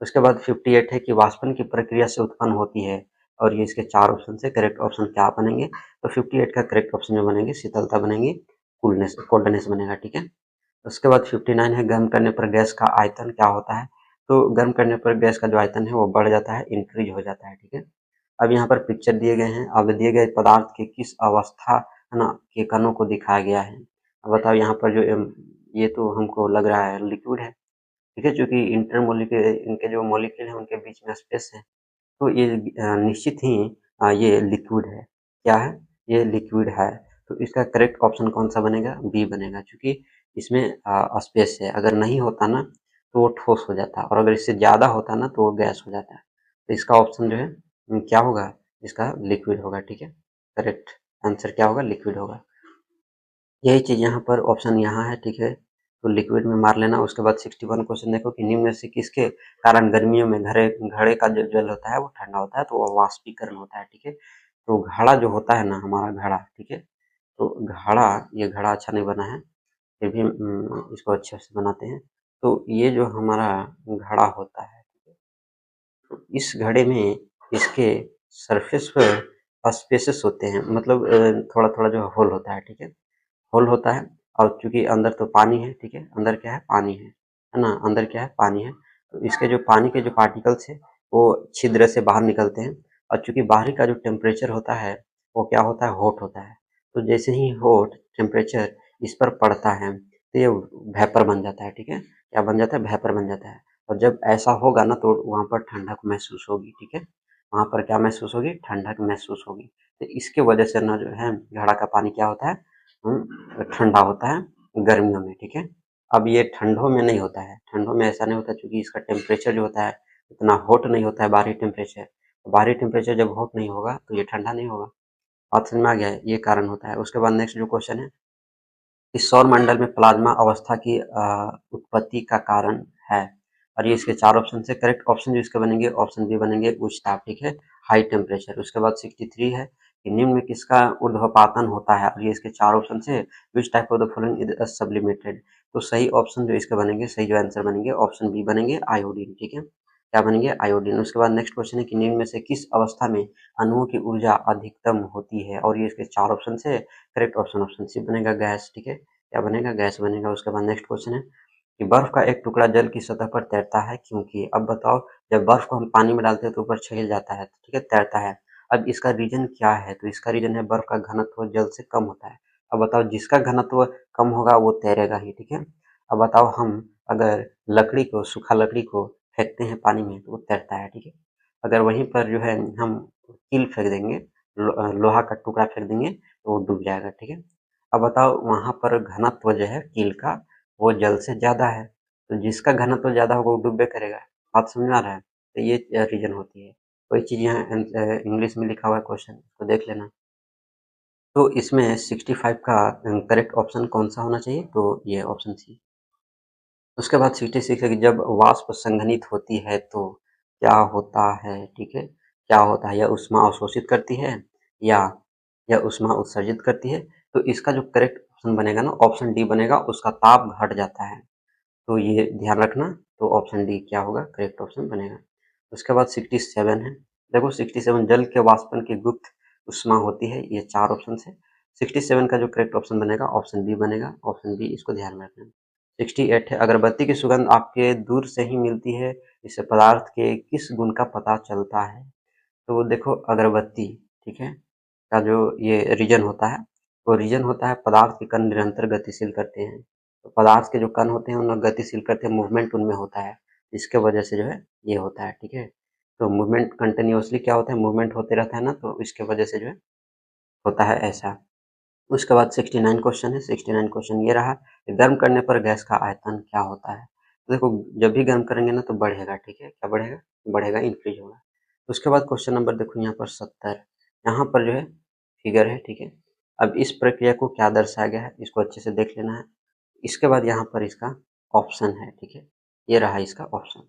उसके बाद 58 है कि वाष्पन की प्रक्रिया से उत्पन्न होती है, और ये इसके 4 ऑप्शन से, करेक्ट ऑप्शन क्या बनेंगे, तो 58 का करेक्ट ऑप्शन जो बनेंगे शीतलता बनेंगी, कूलनेस कोल्डनेस बनेगा, ठीक है। उसके बाद 59 है गर्म करने पर गैस का आयतन क्या होता है, तो गर्म करने पर गैस का जो आयतन है वो बढ़ जाता है, इंक्रीज हो जाता है, ठीक है। अब यहाँ पर पिक्चर दिए गए हैं, अब दिए गए पदार्थ के किस अवस्था है ना के कणों को दिखाया गया है। अब बताओ यहाँ पर जो ये तो हमको लग रहा है लिक्विड है, ठीक है, चूंकि इंटरमोलिक्यूल इनके जो मॉलिक्यूल है उनके बीच में स्पेस है, तो ये निश्चित ही ये लिक्विड है, क्या है, ये लिक्विड है। तो इसका करेक्ट ऑप्शन कौन सा बनेगा, बी बनेगा, क्योंकि इसमें स्पेस है, अगर नहीं होता ना तो वो ठोस हो जाता, और अगर इससे ज़्यादा होता ना तो वो गैस हो जाता है। तो इसका ऑप्शन जो है क्या होगा, इसका लिक्विड होगा, ठीक है, करेक्ट आंसर क्या होगा, लिक्विड होगा। यही चीज़ यहाँ पर ऑप्शन यहाँ है, ठीक है, तो लिक्विड में मार लेना। उसके बाद 61 क्वेश्चन देखो कि निम्न में से किसके कारण गर्मियों में घड़े का जो जल होता है वो ठंडा होता है, तो वो वाष्पीकरण होता है, ठीक है। तो घड़ा जो होता है ना, हमारा घड़ा, ठीक है, तो घड़ा, ये घड़ा अच्छा नहीं बना है, फिर भी इसको अच्छे से बनाते हैं। तो ये जो हमारा घड़ा होता है, तो इस घड़े में इसके सरफेस पर स्पेसेस होते हैं, मतलब थोड़ा थोड़ा जो होल होता है, ठीक है, होल होता है, और चूंकि अंदर तो पानी है, ठीक है, अंदर क्या है, पानी है ना, अंदर क्या है, पानी है, तो इसके जो पानी के जो पार्टिकल्स है वो छिद्र से बाहर निकलते हैं, और चूंकि बाहरी का जो टेम्परेचर होता है वो क्या होता है, हॉट होता है, तो जैसे ही हॉट टेम्परेचर इस पर पड़ता है तो ये वेपर बन जाता है, ठीक है, क्या बन जाता है, वेपर बन जाता है, और जब ऐसा होगा ना तो वहाँ पर ठंडक महसूस होगी, ठीक है, वहाँ पर क्या महसूस होगी, ठंडक महसूस होगी, तो इसके वजह से ना जो है घड़ा का पानी क्या होता है, ठंडा होता है गर्मियों में, ठीक है। अब ये ठंडों में नहीं होता है, ठंडों में ऐसा नहीं होता, क्योंकि इसका टेम्परेचर जो होता है इतना हॉट नहीं होता है, बाहरी टेम्परेचर, बाहरी टेम्परेचर जब हॉट नहीं होगा तो ये ठंडा नहीं होगा। बात समझ में आ गया है, ये कारण होता है। उसके बाद नेक्स्ट जो क्वेश्चन है, इस सौर मंडल में प्लाज्मा अवस्था की उत्पत्ति का कारण है, और ये इसके 4 ऑप्शन से, करेक्ट ऑप्शन जो इसके बनेंगे ऑप्शन बी बनेंगे, उच्च ताप, ठीक है, हाई टेम्परेचर। उसके बाद 63 है कि निम्न में किसका ऊर्ध्वपातन होता है, और ये इसके 4 ऑप्शन से, which type of the following is sublimated, तो सही ऑप्शन जो इसके बनेंगे, सही जो आंसर बनेंगे ऑप्शन बी बनेंगे, आयोडीन, ठीक है। क्या बनेंगे? आयोडीन। उसके बाद नेक्स्ट क्वेश्चन है कि निम्न में से किस अवस्था में अणुओं की ऊर्जा अधिकतम होती है? और ये इसके 4 ऑप्शन है। करेक्ट ऑप्शन ऑप्शन सी बनेगा, गैस। ठीक है, क्या बनेगा? गैस बनेगा। उसके बाद नेक्स्ट क्वेश्चन है कि बर्फ का एक टुकड़ा जल की सतह पर तैरता है क्योंकि? अब बताओ, जब बर्फ को हम पानी में डालते हैं तो ऊपर छिल जाता है, ठीक है, तैरता है। अब इसका रीजन क्या है? तो इसका रीजन है बर्फ का घनत्व जल से कम होता है। अब बताओ, जिसका घनत्व कम होगा वो तैरेगा ही, ठीक है। अब बताओ, हम अगर लकड़ी को, सूखा लकड़ी को फेंकते हैं पानी में तो वो तैरता है, ठीक है। अगर वहीं पर जो है हम कील फेंक देंगे, लोहा का टुकड़ा फेंक देंगे तो वो डूब जाएगा, ठीक है। अब बताओ, वहां पर घनत्व जो है कील का वो जल से ज्यादा है, तो जिसका घनत्व ज्यादा होगा वो डूबे करेगा। बात समझ में आ रहा है? तो ये रीजन होती है। वही चीज यहाँ इंग्लिश में लिखा हुआ है, क्वेश्चन को देख लेना। तो इसमें 65 का करेक्ट ऑप्शन कौन सा होना चाहिए? तो ये ऑप्शन सी। उसके बाद 66 है कि जब वाष्प संघनित होती है तो क्या होता है? ठीक है, क्या होता है? या ऊष्मा अवशोषित करती है या ऊष्मा उत्सर्जित करती है? तो इसका जो करेक्ट ऑप्शन बनेगा ना, ऑप्शन डी बनेगा, उसका ताप घट जाता है। तो ये ध्यान रखना। तो ऑप्शन डी क्या होगा? करेक्ट ऑप्शन बनेगा। उसके बाद 67 है। देखो, 67 जल के वाष्पन की गुप्त ऊष्मा होती है। ये 4 ऑप्शन है। 67 का जो करेक्ट ऑप्शन बनेगा ऑप्शन बी बनेगा। ऑप्शन बी, इसको ध्यान में रखना। 68 है, अगरबत्ती की सुगंध आपके दूर से ही मिलती है, इससे पदार्थ के किस गुण का पता चलता है? तो देखो, अगरबत्ती, ठीक है, का जो ये रीजन होता है, वो रीजन होता है पदार्थ के कण निरंतर गतिशील करते हैं। तो पदार्थ के जो कण होते हैं उन्हें गतिशील करते हैं, मूवमेंट उनमें होता है, इसके वजह से जो है ये होता है, ठीक है। तो मूवमेंट कंटिन्यूअसली क्या होता है? मूवमेंट होते रहता है ना, तो इसके वजह से जो है होता है ऐसा। उसके बाद 69 क्वेश्चन है। 69 क्वेश्चन ये रहा, गर्म करने पर गैस का आयतन क्या होता है? तो देखो, जब भी गर्म करेंगे ना तो बढ़ेगा, ठीक है। क्या बढ़ेगा? बढ़ेगा, इंक्रीज होगा। उसके बाद क्वेश्चन नंबर देखो यहाँ पर 70। यहाँ पर जो है फिगर है, ठीक है। अब इस प्रक्रिया को क्या दर्शाया गया है, इसको अच्छे से देख लेना है। इसके बाद यहाँ पर इसका ऑप्शन है, ठीक है। ये रहा इसका ऑप्शन।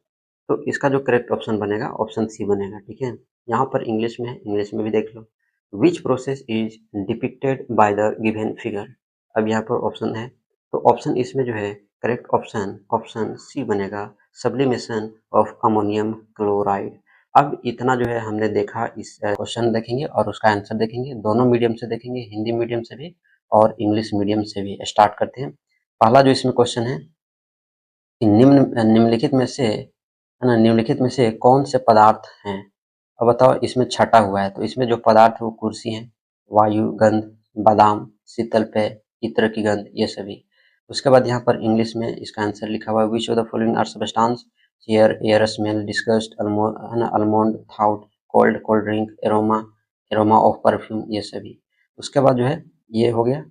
तो इसका जो करेक्ट ऑप्शन बनेगा ऑप्शन सी बनेगा, ठीक है। यहाँ पर इंग्लिश में है, इंग्लिश में भी देख लो। Which process is depicted by the given figure? अब यहाँ पर ऑप्शन है, तो ऑप्शन इसमें जो है करेक्ट ऑप्शन ऑप्शन सी बनेगा, सब्लिमेशन ऑफ अमोनियम क्लोराइड। अब इतना जो है हमने देखा, इस क्वेश्चन देखेंगे और उसका आंसर देखेंगे, दोनों मीडियम से देखेंगे, हिंदी मीडियम से भी और इंग्लिश मीडियम से भी। स्टार्ट करते हैं। पहला जो इसमें क्वेश्चन है कि निम्नलिखित में से, है ना, निम्नलिखित में से कौन से पदार्थ हैं? अब बताओ, इसमें छटा हुआ है, तो इसमें जो पदार्थ है वो कुर्सी है, वायु, गंध, बादाम, शीतल पेय, इत्र की गंध, ये सभी। उसके बाद यहाँ पर इंग्लिश में इसका आंसर लिखा हुआ है, which of the following are substance chair, air smell, disgust, है ना, almond, thought, cold, cold drink, aroma, aroma of perfume, ये सभी। उसके बाद जो है ये हो गया,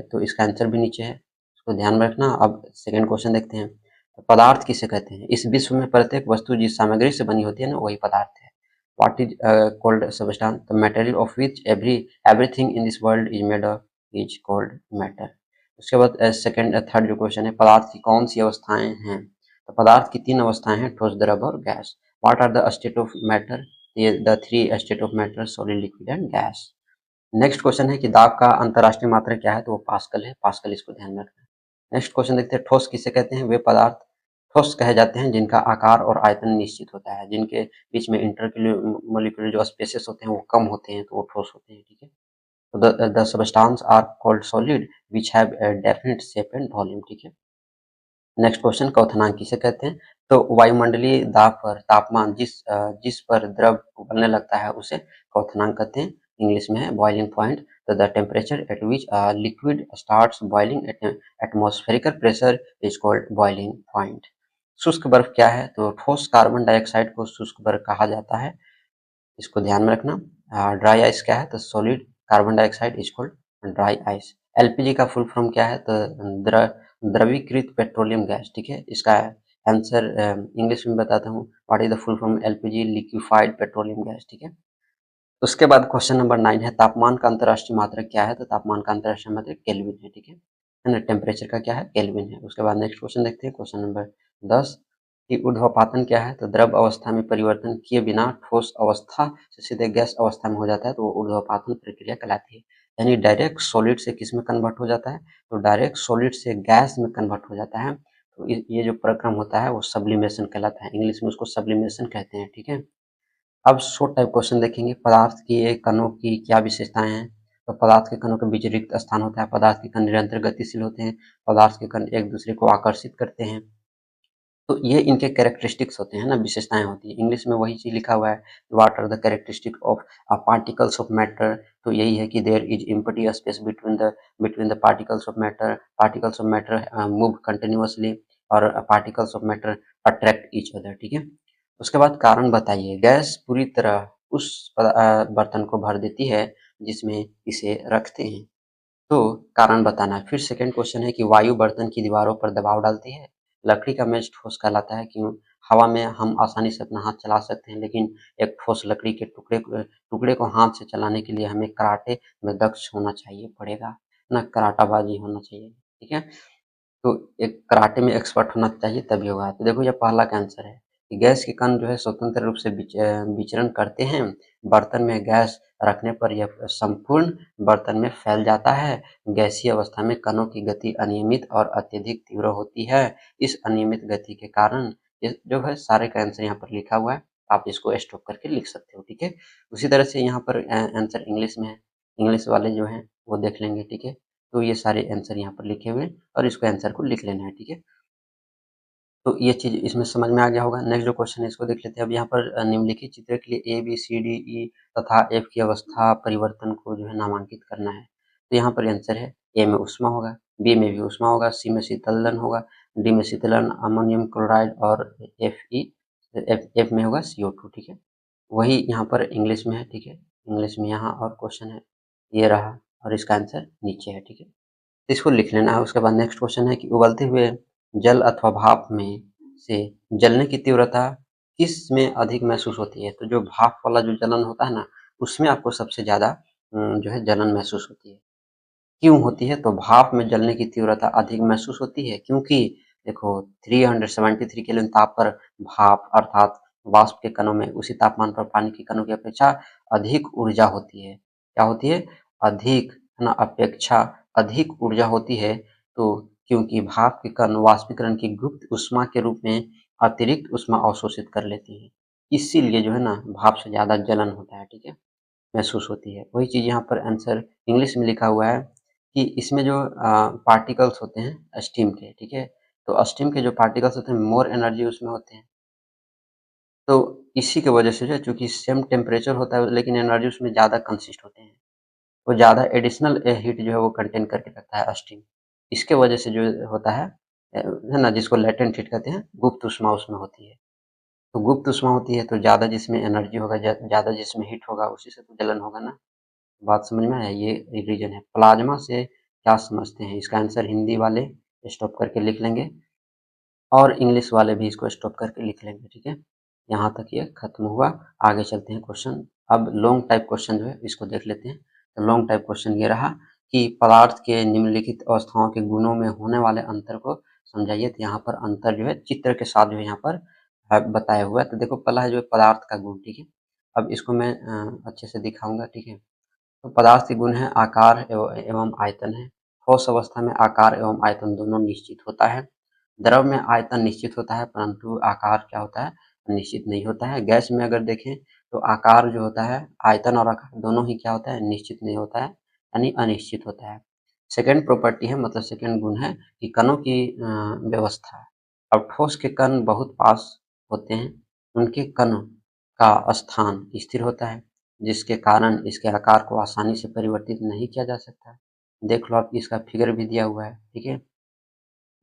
तो इसका आंसर भी नीचे है, इसको ध्यान में रखना। अब सेकेंड क्वेश्चन देखते हैं। तो पदार्थ किसे कहते हैं? इस विश्व में प्रत्येक वस्तु जिस सामग्री से बनी होती है ना, वही पदार्थ है। What is called substance? The material of which everything in this world is made of is called matter. उसके बाद सेकंड थर्ड जो क्वेश्चन है, पदार्थ की कौन सी अवस्थाएं हैं? तो पदार्थ की 3 अवस्थाएं हैं, ठोस, द्रव और gas. What are the state of matter? ये the 3 state of matter, solid, liquid and gas. Next question है कि दाब का अंतरराष्ट्रीय मात्रक क्या है? तो वो पास्कल है, पास्कल, इसको ध्यान में रखना। नेक्स्ट क्वेश्चन देखते हैं, ठोस किसे कहते हैं? वे पदार्थ ठोस कहे जाते हैं जिनका आकार और आयतन निश्चित होता है, जिनके बीच में इंटरमोलिकुलर जो स्पेसेस होते हैं वो कम होते हैं, तो वो ठोस होते हैं, ठीक है। तो the substance are called solid which have a definite shape and volume, ठीक है। नेक्स्ट क्वेश्चन, क्वथनांक किसे कहते हैं? तो वायुमंडलीय दाब पर तापमान जिस पर द्रव उबलने लगता है उसे क्वथनांक कहते हैं। इंग्लिश में है बॉइलिंग पॉइंट। तो the temperature at which liquid starts boiling at atmospherical pressure is called boiling point. शुष्क बर्फ क्या है? तो ठोस कार्बन डाइऑक्साइड को शुष्क बर्फ कहा जाता है, इसको ध्यान में रखना। ड्राई आइस क्या है? तो solid carbon dioxide is called dry ice. LPG का फुल फॉर्म क्या है? तो द्रवीकृत पेट्रोलियम गैस, ठीक है। इसका आंसर इंग्लिश में बताता हूँ, what is the full form? LPG, liquefied petroleum gas, ठीक है। उसके बाद क्वेश्चन नंबर 9 है, तापमान का अंतरराष्ट्रीय मात्रक क्या है? तो तापमान का अंतरराष्ट्रीय मात्रक केल्विन है, ठीक है ना। टेम्परेचर का क्या है? केल्विन है। उसके बाद नेक्स्ट क्वेश्चन देखते हैं, क्वेश्चन नंबर 10 कि ऊर्ध्वपातन क्या है? तो द्रव अवस्था में परिवर्तन किए बिना ठोस अवस्था से सीधे गैस अवस्था में हो जाता है, तो वो ऊर्ध्वपातन प्रक्रिया कहलाती है। यानी डायरेक्ट सॉलिड से किस में कन्वर्ट हो जाता है? तो डायरेक्ट सॉलिड से गैस में कन्वर्ट हो जाता है, तो ये जो प्रक्रम होता है वो सब्लिमेशन कहलाता है, इंग्लिश में उसको सब्लिमेशन कहते हैं, ठीक है। अब शॉर्ट टाइप क्वेश्चन देखेंगे, पदार्थ की कणों की क्या विशेषताएं हैं। तो पदार्थ के कणों के बीच रिक्त स्थान होता है, पदार्थ के कण निरंतर गतिशील होते हैं, पदार्थ के कण एक दूसरे को आकर्षित करते हैं। तो ये इनके कैरेक्टरिस्टिक्स होते हैं ना, विशेषताएं होती है। इंग्लिश में वही चीज लिखा हुआ है, what are the characteristic of particles of matter. तो यही है कि there is empty space between the particles of matter, particles of matter move continuously, और particles of matter attract each other, ठीक है। उसके बाद कारण बताइए, गैस पूरी तरह उस बर्तन को भर देती है जिसमें इसे रखते हैं। तो कारण बताना है। फिर सेकंड क्वेश्चन है कि वायु बर्तन की दीवारों पर दबाव डालती है। लकड़ी का मेज ठोस कहलाता है, क्यों? हवा में हम आसानी से अपना हाथ चला सकते हैं, लेकिन एक ठोस लकड़ी के टुकड़े को हाथ से चलाने के लिए हमें कराटे में दक्ष होना चाहिए पड़ेगा ना, कराटाबाजी होना चाहिए, ठीक है। तो एक कराटे में एक्सपर्ट होना चाहिए तभी होगा। तो देखो ये पहला का आंसर है कि गैस के कण जो है स्वतंत्र रूप से विचरण करते हैं। बर्तन में गैस रखने पर यह संपूर्ण बर्तन में फैल जाता है। गैसीय अवस्था में कणों की गति अनियमित और अत्यधिक तीव्र होती है। इस अनियमित गति के कारण ये जो है सारे का आंसर यहाँ पर लिखा हुआ है, आप इसको स्टॉप करके लिख सकते हो, ठीक है। उसी तरह से यहाँ पर आंसर इंग्लिश में है, इंग्लिश वाले जो हैं वो देख लेंगे, ठीक है। तो ये सारे आंसर यहाँ पर लिखे हुए हैं और इसको आंसर को लिख लेना है, ठीक है। तो ये चीज़ इसमें समझ में आ गया होगा। नेक्स्ट जो क्वेश्चन है इसको देख लेते हैं। अब यहाँ पर निम्नलिखित चित्र के लिए A B C D E तथा एफ की अवस्था परिवर्तन को जो है नामांकित करना है। तो यहाँ पर आंसर है, ए में ऊष्मा होगा, बी में भी ऊष्मा होगा, सी में शीतलन होगा, डी में शीतलन अमोनियम क्लोराइड, और एफ में होगा CO2, ठीक है। वही यहाँ पर इंग्लिश में है, ठीक है। इंग्लिश में यहाँ और क्वेश्चन है, ये रहा, और इसका आंसर नीचे है, ठीक है। इसको लिख लेना है। उसके बाद नेक्स्ट क्वेश्चन है कि उबलते हुए जल अथवा भाप में से जलने की तीव्रता किस में अधिक महसूस होती है। तो जो भाप वाला जो जलन होता है ना, उसमें आपको सबसे ज्यादा जो है जलन महसूस होती है। क्यों होती है? तो भाप में जलने की तीव्रता अधिक महसूस होती है क्योंकि देखो 373 केल्विन ताप पर भाप अर्थात वाष्प के कणों में उसी तापमान पर पानी के कणों की अपेक्षा अधिक ऊर्जा होती है। क्या होती है? अधिक, है ना, अपेक्षा अधिक ऊर्जा होती है। तो क्योंकि भाप के कण वाष्पीकरण की गुप्त ऊष्मा के रूप में अतिरिक्त ऊष्मा अवशोषित कर लेती है, इसीलिए जो है ना भाप से ज्यादा जलन होता है, ठीक है, महसूस होती है। वही चीज यहाँ पर आंसर इंग्लिश में लिखा हुआ है कि इसमें जो पार्टिकल्स होते हैं स्टीम के, ठीक है, तो स्टीम के जो पार्टिकल्स होते हैं मोर एनर्जी उसमें होते हैं। तो इसी की वजह से जो है, चूंकि सेम टेम्परेचर होता है लेकिन एनर्जी उसमें ज़्यादा कंसिस्ट होते हैं, वो ज़्यादा एडिशनल हीट जो है वो कंटेन करके रखता है स्टीम। इसके वजह से जो होता है ना, जिसको लेटेंट हीट कहते हैं, गुप्त ऊष्मा उसमें होती है। तो गुप्त ऊष्मा होती है तो ज़्यादा जिसमें एनर्जी होगा, ज़्यादा जिसमें हीट होगा, उसी से तो जलन होगा ना। बात समझ में आया? ये रीजन है। प्लाज्मा से क्या समझते हैं? इसका आंसर हिंदी वाले स्टॉप करके लिख लेंगे और इंग्लिश वाले भी इसको स्टॉप करके लिख लेंगे, ठीक है। यहाँ तक ये खत्म हुआ। आगे चलते हैं क्वेश्चन। अब लॉन्ग टाइप क्वेश्चन जो है इसको देख लेते हैं। तो लॉन्ग टाइप क्वेश्चन ये रहा कि पदार्थ के निम्नलिखित अवस्थाओं के गुणों में होने वाले अंतर को समझाइए। तो यहाँ पर अंतर जो है चित्र के साथ जो है यहाँ पर बताया हुआ है। तो देखो पहला है जो है पदार्थ का गुण, ठीक है। अब इसको मैं अच्छे से दिखाऊंगा, ठीक है। तो पदार्थ के गुण है आकार एवं आयतन है। ठोस अवस्था में आकार एवं आयतन दोनों निश्चित होता है। द्रव में आयतन निश्चित होता है परंतु आकार क्या होता है? निश्चित नहीं होता है। गैस में अगर देखें तो आकार जो होता है, आयतन और आकार दोनों ही क्या होता है? निश्चित नहीं होता है, यानी अनिश्चित होता है। सेकेंड प्रॉपर्टी है, मतलब सेकेंड गुण है कि कणों की व्यवस्था। अब ठोस के कण बहुत पास होते हैं, उनके कण का स्थान स्थिर होता है जिसके कारण इसके आकार को आसानी से परिवर्तित नहीं किया जा सकता। देख लो आप, इसका फिगर भी दिया हुआ है, ठीक है।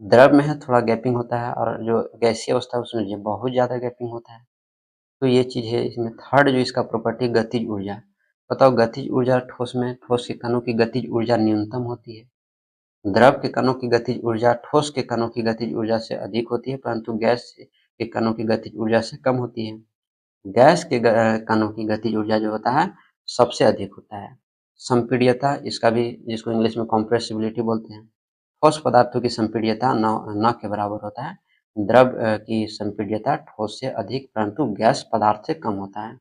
द्रव में है थोड़ा गैपिंग होता है और जो गैसीय अवस्था है उसमें जो बहुत ज़्यादा गैपिंग होता है। तो ये चीज़ है इसमें। थर्ड जो इसका प्रॉपर्टी गतिज ऊर्जा। बताओ गतिज ऊर्जा ठोस में, ठोस के कणों की गतिज ऊर्जा न्यूनतम होती है। द्रव के कणों की गतिज ऊर्जा ठोस के कणों की गतिज ऊर्जा से अधिक होती है परंतु गैस के कणों की गतिज ऊर्जा से कम होती है। गैस के कणों की गतिज ऊर्जा जो होता है सबसे अधिक होता है। संपीड्यता इसका भी, जिसको इंग्लिश में कॉम्प्रेसिबिलिटी बोलते हैं। ठोस पदार्थों की संपीड्यता न के बराबर होता है। द्रव की संपीड्यता ठोस से अधिक परंतु गैस पदार्थ से कम होता है।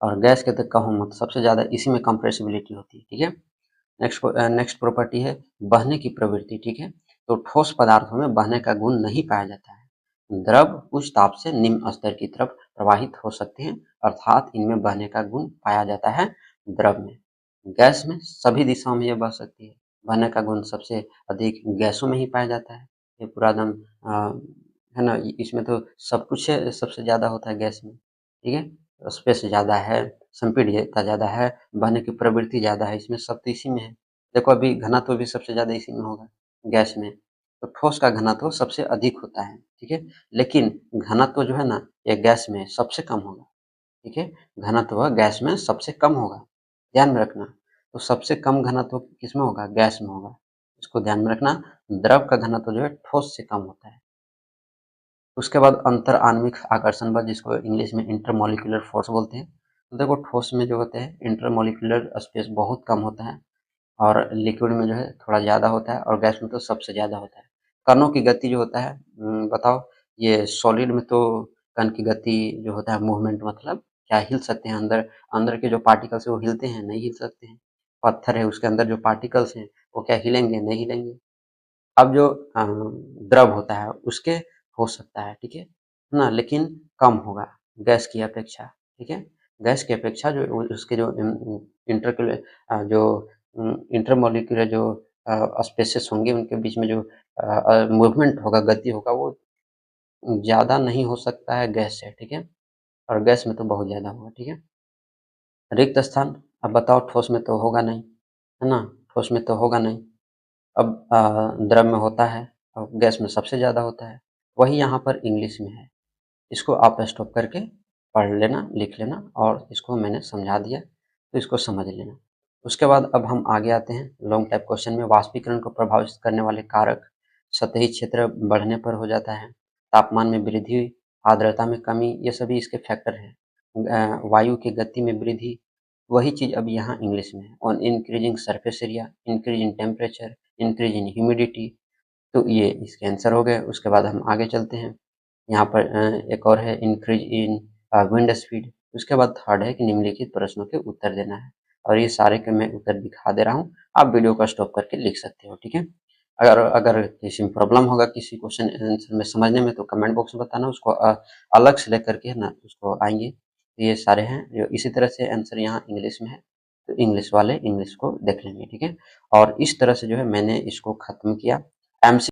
और गैस के तो कहो मत, सबसे ज्यादा इसी में कंप्रेसिबिलिटी होती है, ठीक है। नेक्स्ट प्रॉपर्टी है बहने की प्रवृत्ति, ठीक है। तो ठोस पदार्थों में बहने का गुण नहीं पाया जाता है। द्रव उच्च ताप से निम्न स्तर की तरफ प्रवाहित हो सकते हैं, अर्थात इनमें बहने का गुण पाया जाता है द्रव में। गैस में सभी दिशाओं में यह बह सकती है। बहने का गुण सबसे अधिक गैसों में ही पाया जाता है। ये पूरा एकदम है ना, इसमें तो सब कुछ सबसे ज़्यादा होता है गैस में, ठीक है। स्पेस ज़्यादा है, संपीड्यता ज़्यादा है, बहने की प्रवृत्ति ज़्यादा है, इसमें सब तो इसी में है। देखो अभी घनत्व भी सबसे ज़्यादा इसी में होगा, गैस में। तो ठोस का घनत्व सबसे अधिक होता है, ठीक है। लेकिन घनत्व जो है ना, ये गैस में सबसे कम होगा, ठीक है। घनत्व गैस में सबसे कम होगा, ध्यान में रखना। तो सबसे कम घनत्व किसमें होगा? गैस में होगा। इसको ध्यान में रखना। द्रव का घनत्व जो है ठोस से कम होता है। उसके बाद अंतर आणविक आकर्षण बल, जिसको इंग्लिश में इंटरमॉलिक्यूलर फोर्स बोलते हैं। तो देखो ठोस में जो होते हैं इंटरमॉलिक्यूलर स्पेस बहुत कम होता है, और लिक्विड में जो है थोड़ा ज़्यादा होता है, और गैस में तो सबसे ज़्यादा होता है। कणों की गति जो होता है, बताओ, ये सॉलिड में तो कण की गति जो होता है, मूवमेंट मतलब क्या हिल सकते हैं अंदर, अंदर के जो पार्टिकल्स है वो हिलते हैं? नहीं हिल सकते हैं। पत्थर है उसके अंदर जो पार्टिकल्स हैं वो क्या हिलेंगे? नहीं हिलेंगे। अब जो द्रव होता है उसके हो सकता है, ठीक है ना, लेकिन कम होगा गैस की अपेक्षा, ठीक है। गैस की अपेक्षा जो उसके जो इंटरक्यूलर जो इंटरमॉलिक्यूलर जो स्पेसेस होंगे उनके बीच में जो मूवमेंट होगा, गति होगा, वो ज़्यादा नहीं हो सकता है गैस से, ठीक है। और गैस में तो बहुत ज़्यादा होगा, ठीक है। रिक्त स्थान, अब बताओ ठोस में तो होगा नहीं, है ना, ठोस में तो होगा नहीं। अब द्रव में होता है और गैस में सबसे ज़्यादा होता है। वही यहाँ पर इंग्लिश में है। इसको आप स्टॉप करके पढ़ लेना, लिख लेना, और इसको मैंने समझा दिया तो इसको समझ लेना। उसके बाद अब हम आगे आते हैं लॉन्ग टाइप क्वेश्चन में। वाष्पीकरण को प्रभावित करने वाले कारक सतही क्षेत्र बढ़ने पर हो जाता है, तापमान में वृद्धि, आर्द्रता में कमी, ये सभी इसके फैक्टर हैं। वायु की गति में वृद्धि, वही चीज़ अब यहाँ इंग्लिश में है। On increasing surface area, increase in temperature, increase in humidity, तो ये इसके आंसर हो गए। उसके बाद हम आगे चलते हैं। यहाँ पर एक और है इंक्रीज इन विंड स्पीड। उसके बाद थर्ड है कि निम्नलिखित प्रश्नों के उत्तर देना है, और ये सारे के मैं उत्तर दिखा दे रहा हूँ, आप वीडियो को स्टॉप करके लिख सकते हो, ठीक है। अगर अगर किसी में प्रॉब्लम होगा किसी क्वेश्चन आंसर में समझने में, तो कमेंट बॉक्स में बताना, उसको अलग से लेकर के है ना उसको आएंगे। ये सारे हैं जो इसी तरह से आंसर यहाँ इंग्लिश में है, तो इंग्लिश वाले इंग्लिश को देख लेंगे, ठीक है। और इस तरह से जो है मैंने इसको ख़त्म किया। एमसी